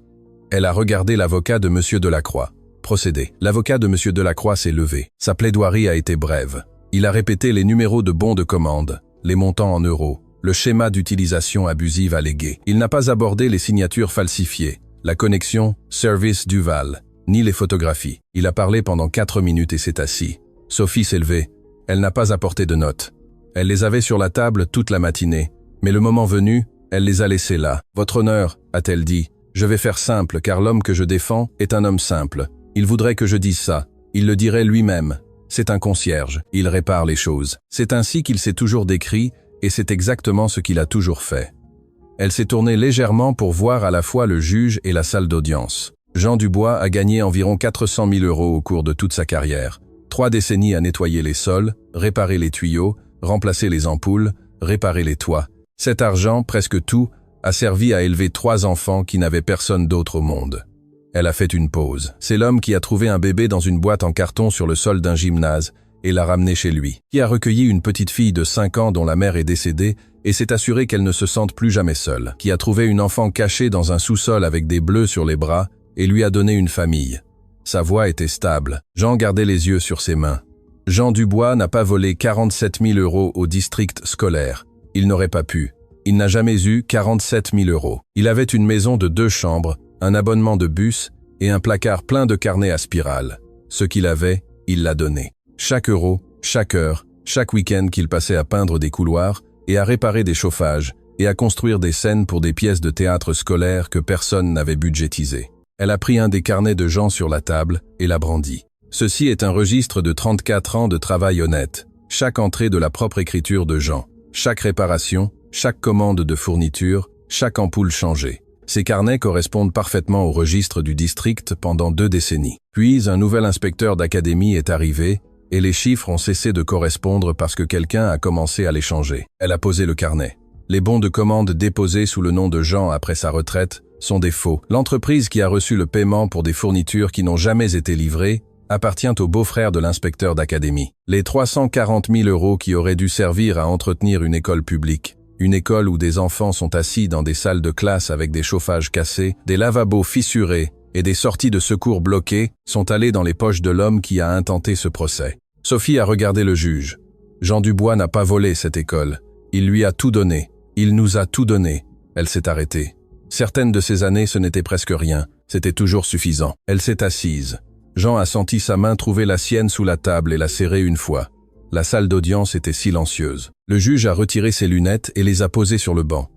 Elle a regardé l'avocat de M. Delacroix. Procédé. L'avocat de M. Delacroix s'est levé. Sa plaidoirie a été brève. Il a répété les numéros de bons de commande, les montants en euros, le schéma d'utilisation abusive allégué. Il n'a pas abordé les signatures falsifiées, la connexion Service Duval, ni les photographies. Il a parlé pendant 4 minutes et s'est assis. Sophie s'est levée. Elle n'a pas apporté de notes. Elle les avait sur la table toute la matinée, mais le moment venu, elle les a laissées là. « Votre honneur », a-t-elle dit, « je vais faire simple car l'homme que je défends est un homme simple. Il voudrait que je dise ça. Il le dirait lui-même. C'est un concierge. Il répare les choses. C'est ainsi qu'il s'est toujours décrit et c'est exactement ce qu'il a toujours fait. » Elle s'est tournée légèrement pour voir à la fois le juge et la salle d'audience. Jean Dubois a gagné environ 400 000 € au cours de toute sa carrière. 3 décennies à nettoyer les sols, réparer les tuyaux, remplacer les ampoules, réparer les toits. Cet argent, presque tout, a servi à élever 3 enfants qui n'avaient personne d'autre au monde. Elle a fait une pause. C'est l'homme qui a trouvé un bébé dans une boîte en carton sur le sol d'un gymnase et l'a ramené chez lui, qui a recueilli une petite fille de 5 ans dont la mère est décédée et s'est assuré qu'elle ne se sente plus jamais seule, qui a trouvé une enfant cachée dans un sous-sol avec des bleus sur les bras et lui a donné une famille. Sa voix était stable. Jean gardait les yeux sur ses mains. Jean Dubois n'a pas volé 47 000 € au district scolaire. Il n'aurait pas pu. Il n'a jamais eu 47 000 €. Il avait une maison de 2 chambres, un abonnement de bus et un placard plein de carnets à spirale. Ce qu'il avait, il l'a donné. Chaque euro, chaque heure, chaque week-end qu'il passait à peindre des couloirs et à réparer des chauffages et à construire des scènes pour des pièces de théâtre scolaires que personne n'avait budgétisées. Elle a pris un des carnets de Jean sur la table et l'a brandi. Ceci est un registre de 34 ans de travail honnête. Chaque entrée de la propre écriture de Jean. Chaque réparation, chaque commande de fourniture, chaque ampoule changée. Ces carnets correspondent parfaitement au registre du district pendant 2 décennies. Puis un nouvel inspecteur d'académie est arrivé et les chiffres ont cessé de correspondre parce que quelqu'un a commencé à les changer. Elle a posé le carnet. Les bons de commande déposés sous le nom de Jean après sa retraite sont des faux. L'entreprise qui a reçu le paiement pour des fournitures qui n'ont jamais été livrées appartient au beau-frère de l'inspecteur d'académie. Les 340 000 € qui auraient dû servir à entretenir une école publique. Une école où des enfants sont assis dans des salles de classe avec des chauffages cassés, des lavabos fissurés et des sorties de secours bloquées sont allées dans les poches de l'homme qui a intenté ce procès. Sophie a regardé le juge. Jean Dubois n'a pas volé cette école. Il lui a tout donné. Il nous a tout donné. Elle s'est arrêtée. Certaines de ces années, ce n'était presque rien. C'était toujours suffisant. Elle s'est assise. Jean a senti sa main trouver la sienne sous la table et l'a serrée une fois. La salle d'audience était silencieuse. Le juge a retiré ses lunettes et les a posées sur le banc.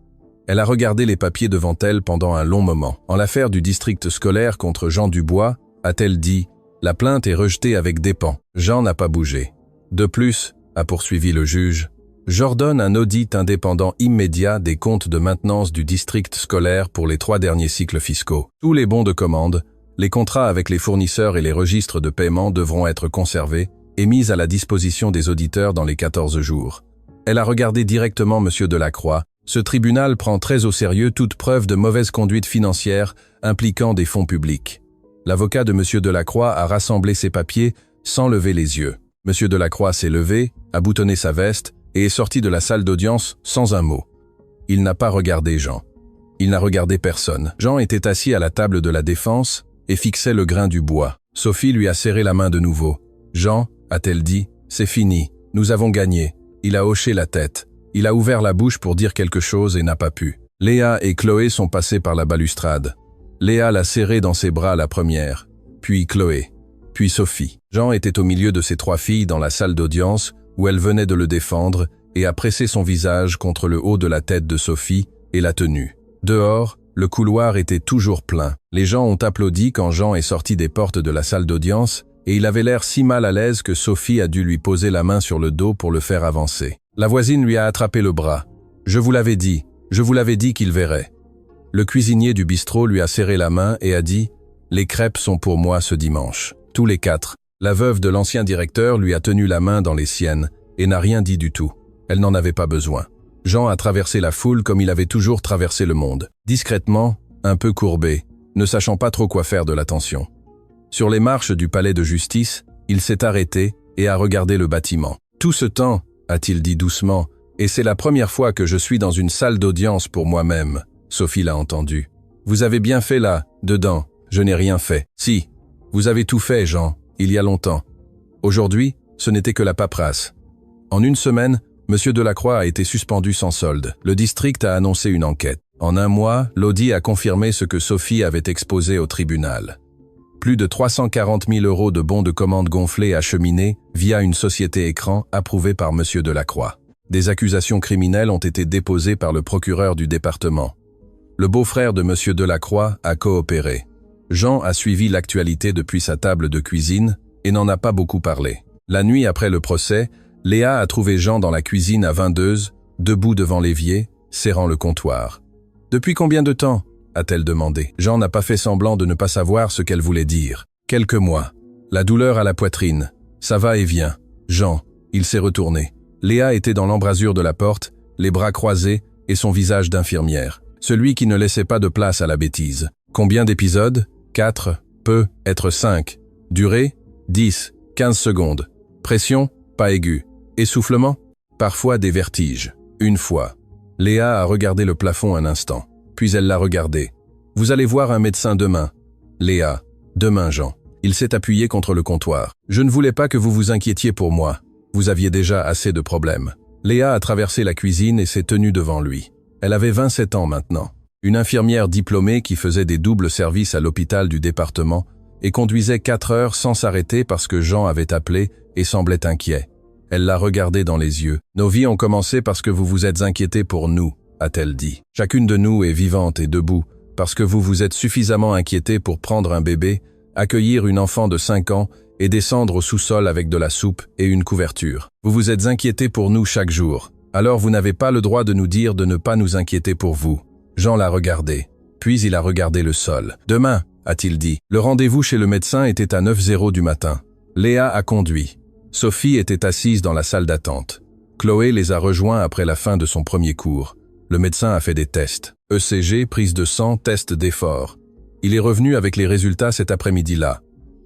Elle a regardé les papiers devant elle pendant un long moment. En l'affaire du district scolaire contre Jean Dubois, a-t-elle dit, la plainte est rejetée avec dépens. Jean n'a pas bougé. De plus, a poursuivi le juge, j'ordonne un audit indépendant immédiat des comptes de maintenance du district scolaire pour les 3 derniers cycles fiscaux. Tous les bons de commande, les contrats avec les fournisseurs et les registres de paiement devront être conservés et mis à la disposition des auditeurs dans les 14 jours. Elle a regardé directement M. Delacroix. Ce tribunal prend très au sérieux toute preuve de mauvaise conduite financière impliquant des fonds publics. L'avocat de M. Delacroix a rassemblé ses papiers sans lever les yeux. M. Delacroix s'est levé, a boutonné sa veste et est sorti de la salle d'audience sans un mot. Il n'a pas regardé Jean. Il n'a regardé personne. Jean était assis à la table de la défense et fixait le grain du bois. Sophie lui a serré la main de nouveau. « Jean, a-t-elle dit, c'est fini. Nous avons gagné. » Il a hoché la tête. Il a ouvert la bouche pour dire quelque chose et n'a pas pu. Léa et Chloé sont passées par la balustrade. Léa l'a serrée dans ses bras la première, puis Chloé, puis Sophie. Jean était au milieu de ses 3 filles dans la salle d'audience où elle venait de le défendre et a pressé son visage contre le haut de la tête de Sophie et l'a tenue. Dehors, le couloir était toujours plein. Les gens ont applaudi quand Jean est sorti des portes de la salle d'audience et il avait l'air si mal à l'aise que Sophie a dû lui poser la main sur le dos pour le faire avancer. La voisine lui a attrapé le bras. « Je vous l'avais dit qu'il verrait. » Le cuisinier du bistrot lui a serré la main et a dit « Les crêpes sont pour moi ce dimanche. » Tous les 4. La veuve de l'ancien directeur lui a tenu la main dans les siennes et n'a rien dit du tout. Elle n'en avait pas besoin. Jean a traversé la foule comme il avait toujours traversé le monde. Discrètement, un peu courbé, ne sachant pas trop quoi faire de l'attention. Sur les marches du palais de justice, il s'est arrêté et a regardé le bâtiment. « Tout ce temps, a-t-il dit doucement, et c'est la première fois que je suis dans une salle d'audience pour moi-même. » Sophie l'a entendu. « Vous avez bien fait là, dedans. Je n'ai rien fait. Si, vous avez tout fait, Jean, il y a longtemps. Aujourd'hui, ce n'était que la paperasse. En une semaine, M. Delacroix a été suspendu sans solde. Le district a annoncé une enquête. En un mois, l'audit a confirmé ce que Sophie avait exposé au tribunal. Plus de 340 000 € de bons de commande gonflés acheminés via une société écran approuvée par M. Delacroix. Des accusations criminelles ont été déposées par le procureur du département. Le beau-frère de M. Delacroix a coopéré. Jean a suivi l'actualité depuis sa table de cuisine et n'en a pas beaucoup parlé. La nuit après le procès, Léa a trouvé Jean dans la cuisine à Vindeuse, debout devant l'évier, serrant le comptoir. « Depuis combien de temps ?» a-t-elle demandé. Jean n'a pas fait semblant de ne pas savoir ce qu'elle voulait dire. « Quelques mois. La douleur à la poitrine. Ça va et vient. » Jean, il s'est retourné. Léa était dans l'embrasure de la porte, les bras croisés et son visage d'infirmière. Celui qui ne laissait pas de place à la bêtise. Combien d'épisodes ? 4. Peut être 5. Durée ? 10. 15 secondes. Pression ? Pas aiguë. Essoufflement ? Parfois des vertiges. Une fois. Léa a regardé le plafond un instant. Puis elle l'a regardé. « Vous allez voir un médecin demain. » Léa. « Demain, Jean. » Il s'est appuyé contre le comptoir. « Je ne voulais pas que vous vous inquiétiez pour moi. Vous aviez déjà assez de problèmes. » Léa a traversé la cuisine et s'est tenue devant lui. Elle avait 27 ans maintenant. Une infirmière diplômée qui faisait des doubles services à l'hôpital du département et conduisait 4 heures sans s'arrêter parce que Jean avait appelé et semblait inquiet. Elle l'a regardé dans les yeux. « Nos vies ont commencé parce que vous vous êtes inquiétés pour nous. » a-t-elle dit. Chacune de nous est vivante et debout parce que vous vous êtes suffisamment inquiété pour prendre un bébé, accueillir une enfant de 5 ans et descendre au sous-sol avec de la soupe et une couverture. Vous vous êtes inquiété pour nous chaque jour. Alors vous n'avez pas le droit de nous dire de ne pas nous inquiéter pour vous. Jean l'a regardé. Puis il a regardé le sol. « Demain, a-t-il dit. Le rendez-vous chez le médecin était à 9h du matin. Léa a conduit. Sophie était assise dans la salle d'attente. Chloé les a rejoints après la fin de son premier cours. Le médecin a fait des tests. ECG, prise de sang, test d'effort. Il est revenu avec les résultats cet après-midi-là.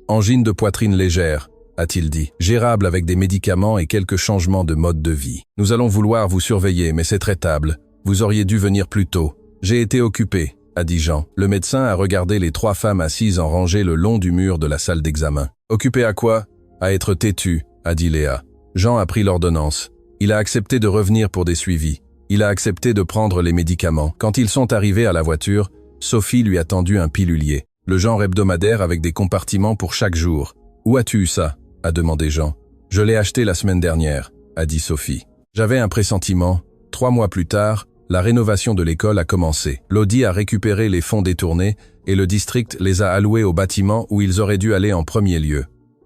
Angine de poitrine légère, a-t-il dit. Gérable avec des médicaments et quelques changements de mode de vie. Nous allons vouloir vous surveiller, mais c'est traitable. Vous auriez dû venir plus tôt. J'ai été occupé. a dit Jean. Le médecin a regardé les 3 femmes assises en rangée le long du mur de la salle d'examen. Occupé à quoi? À être têtu, a dit Léa. Jean a pris l'ordonnance. Il a accepté de revenir pour des suivis. Il a accepté de prendre les médicaments. Quand ils sont arrivés à la voiture, Sophie lui a tendu un pilulier. Le genre hebdomadaire avec des compartiments pour chaque jour. Où as-tu eu ça? A demandé Jean. Je l'ai acheté la semaine dernière, a dit Sophie. J'avais un pressentiment. 3 mois plus tard, la rénovation de l'école a commencé. L'audi a récupéré les fonds détournés et le district les a alloués au bâtiment où ils auraient dû aller en premier lieu.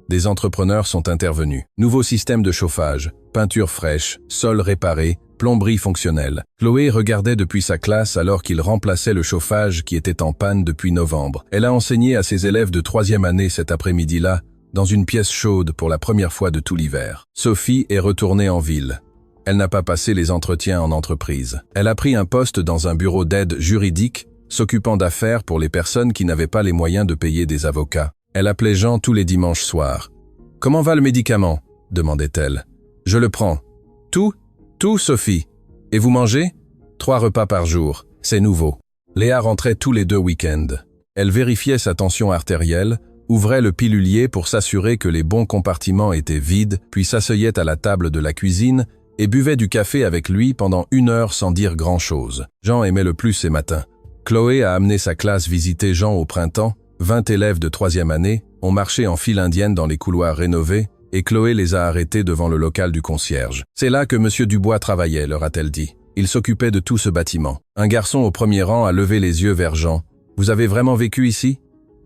Des entrepreneurs sont intervenus. Nouveau système de chauffage, peinture fraîche, sol réparé, plomberie fonctionnelle. Chloé regardait depuis sa classe alors qu'il remplaçait le chauffage qui était en panne depuis novembre. Elle a enseigné à ses élèves de 3e année cet après-midi-là, dans une pièce chaude pour la première fois de tout l'hiver. Sophie est retournée en ville. Elle n'a pas passé les entretiens en entreprise. Elle a pris un poste dans un bureau d'aide juridique, s'occupant d'affaires pour les personnes qui n'avaient pas les moyens de payer des avocats. Elle appelait Jean tous les dimanches soirs. « Comment va le médicament ?» demandait-elle. « Je le prends. »« Tout, Sophie. Et vous mangez ?»« 3 repas par jour. C'est nouveau. » Léa rentrait tous les 2 week-ends. Elle vérifiait sa tension artérielle, ouvrait le pilulier pour s'assurer que les bons compartiments étaient vides, puis s'asseyait à la table de la cuisine et buvait du café avec lui pendant 1 heure sans dire grand-chose. Jean aimait le plus ces matins. Chloé a amené sa classe visiter Jean au printemps. 20 élèves de 3e année ont marché en file indienne dans les couloirs rénovés et Chloé les a arrêtés devant le local du concierge. « C'est là que M. Dubois travaillait », leur a-t-elle dit. Il s'occupait de tout ce bâtiment. Un garçon au premier rang a levé les yeux vers Jean. « Vous avez vraiment vécu ici ?»«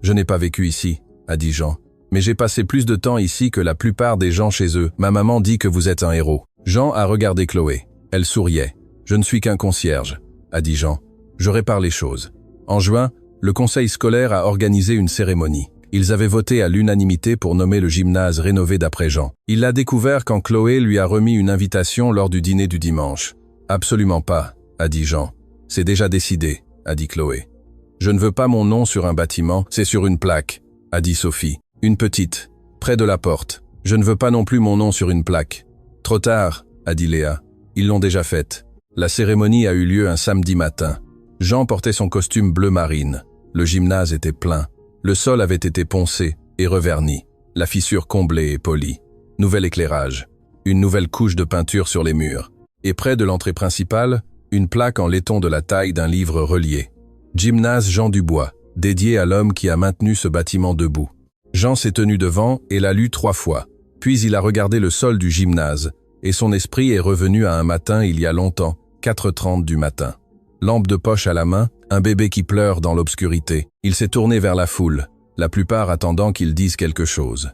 Je n'ai pas vécu ici, » a dit Jean. « Mais j'ai passé plus de temps ici que la plupart des gens chez eux. Ma maman dit que vous êtes un héros. » Jean a regardé Chloé. Elle souriait. « Je ne suis qu'un concierge, » a dit Jean. « Je répare les choses. » En juin, le conseil scolaire a organisé une cérémonie. Ils avaient voté à l'unanimité pour nommer le gymnase rénové d'après Jean. Il l'a découvert quand Chloé lui a remis une invitation lors du dîner du dimanche. « Absolument pas, » a dit Jean. « C'est déjà décidé, » a dit Chloé. « Je ne veux pas mon nom sur un bâtiment, c'est sur une plaque, » a dit Sophie. « Une petite, près de la porte. Je ne veux pas non plus mon nom sur une plaque. »« Trop tard, » a dit Léa. « Ils l'ont déjà faite. » La cérémonie a eu lieu un samedi matin. Jean portait son costume bleu marine. Le gymnase était plein. Le sol avait été poncé et reverni. La fissure comblée et polie. Nouvel éclairage. Une nouvelle couche de peinture sur les murs. Et près de l'entrée principale, une plaque en laiton de la taille d'un livre relié. Gymnase Jean Dubois, dédié à l'homme qui a maintenu ce bâtiment debout. Jean s'est tenu devant et l'a lu 3 fois. Puis il a regardé le sol du gymnase, et son esprit est revenu à un matin il y a longtemps, 4h30 du matin. Lampe de poche à la main, un bébé qui pleure dans l'obscurité. Il s'est tourné vers la foule, la plupart attendant qu'il dise quelque chose.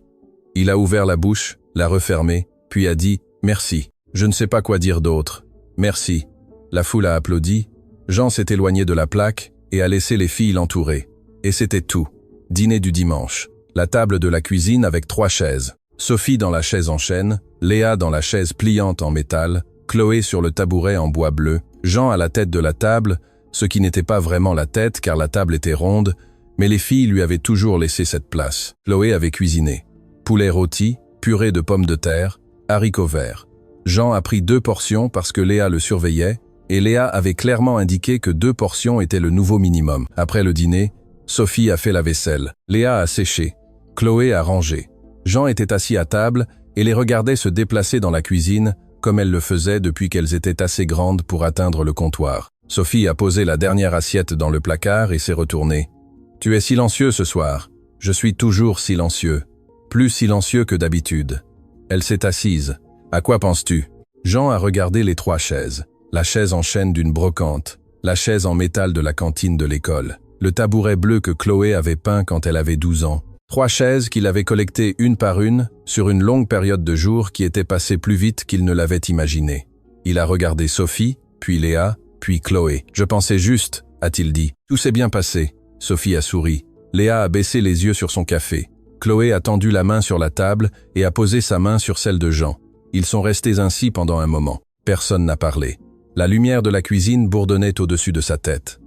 Il a ouvert la bouche, l'a refermée, puis a dit « Merci. Je ne sais pas quoi dire d'autre. Merci. » La foule a applaudi. Jean s'est éloigné de la plaque et a laissé les filles l'entourer. Et c'était tout. Dîner du dimanche. La table de la cuisine avec 3 chaises. Sophie dans la chaise en chêne, Léa dans la chaise pliante en métal, Chloé sur le tabouret en bois bleu, Jean à la tête de la table, ce qui n'était pas vraiment la tête car la table était ronde, mais les filles lui avaient toujours laissé cette place. Chloé avait cuisiné. Poulet rôti, purée de pommes de terre, haricots verts. Jean a pris 2 portions parce que Léa le surveillait, et Léa avait clairement indiqué que 2 portions étaient le nouveau minimum. Après le dîner, Sophie a fait la vaisselle. Léa a séché. Chloé a rangé. Jean était assis à table et les regardait se déplacer dans la cuisine, comme elles le faisaient depuis qu'elles étaient assez grandes pour atteindre le comptoir. Sophie a posé la dernière assiette dans le placard et s'est retournée. « Tu es silencieux ce soir. »« Je suis toujours silencieux. Plus silencieux que d'habitude. » Elle s'est assise. « À quoi penses-tu » Jean a regardé les 3 chaises. La chaise en chêne d'une brocante. La chaise en métal de la cantine de l'école. Le tabouret bleu que Chloé avait peint quand elle avait 12 ans. 3 chaises qu'il avait collectées une par une sur une longue période de jours qui était passée plus vite qu'il ne l'avait imaginé. Il a regardé Sophie, puis Léa, puis Chloé. « Je pensais juste, » a-t-il dit. « Tout s'est bien passé. » Sophie a souri. Léa a baissé les yeux sur son café. Chloé a tendu la main sur la table et a posé sa main sur celle de Jean. Ils sont restés ainsi pendant un moment. Personne n'a parlé. La lumière de la cuisine bourdonnait au-dessus de sa tête.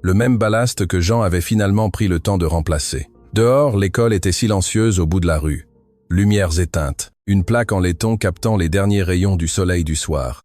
Le même ballast que Jean avait finalement pris le temps de remplacer. Dehors, l'école était silencieuse au bout de la rue. Lumières éteintes. Une plaque en laiton captant les derniers rayons du soleil du soir.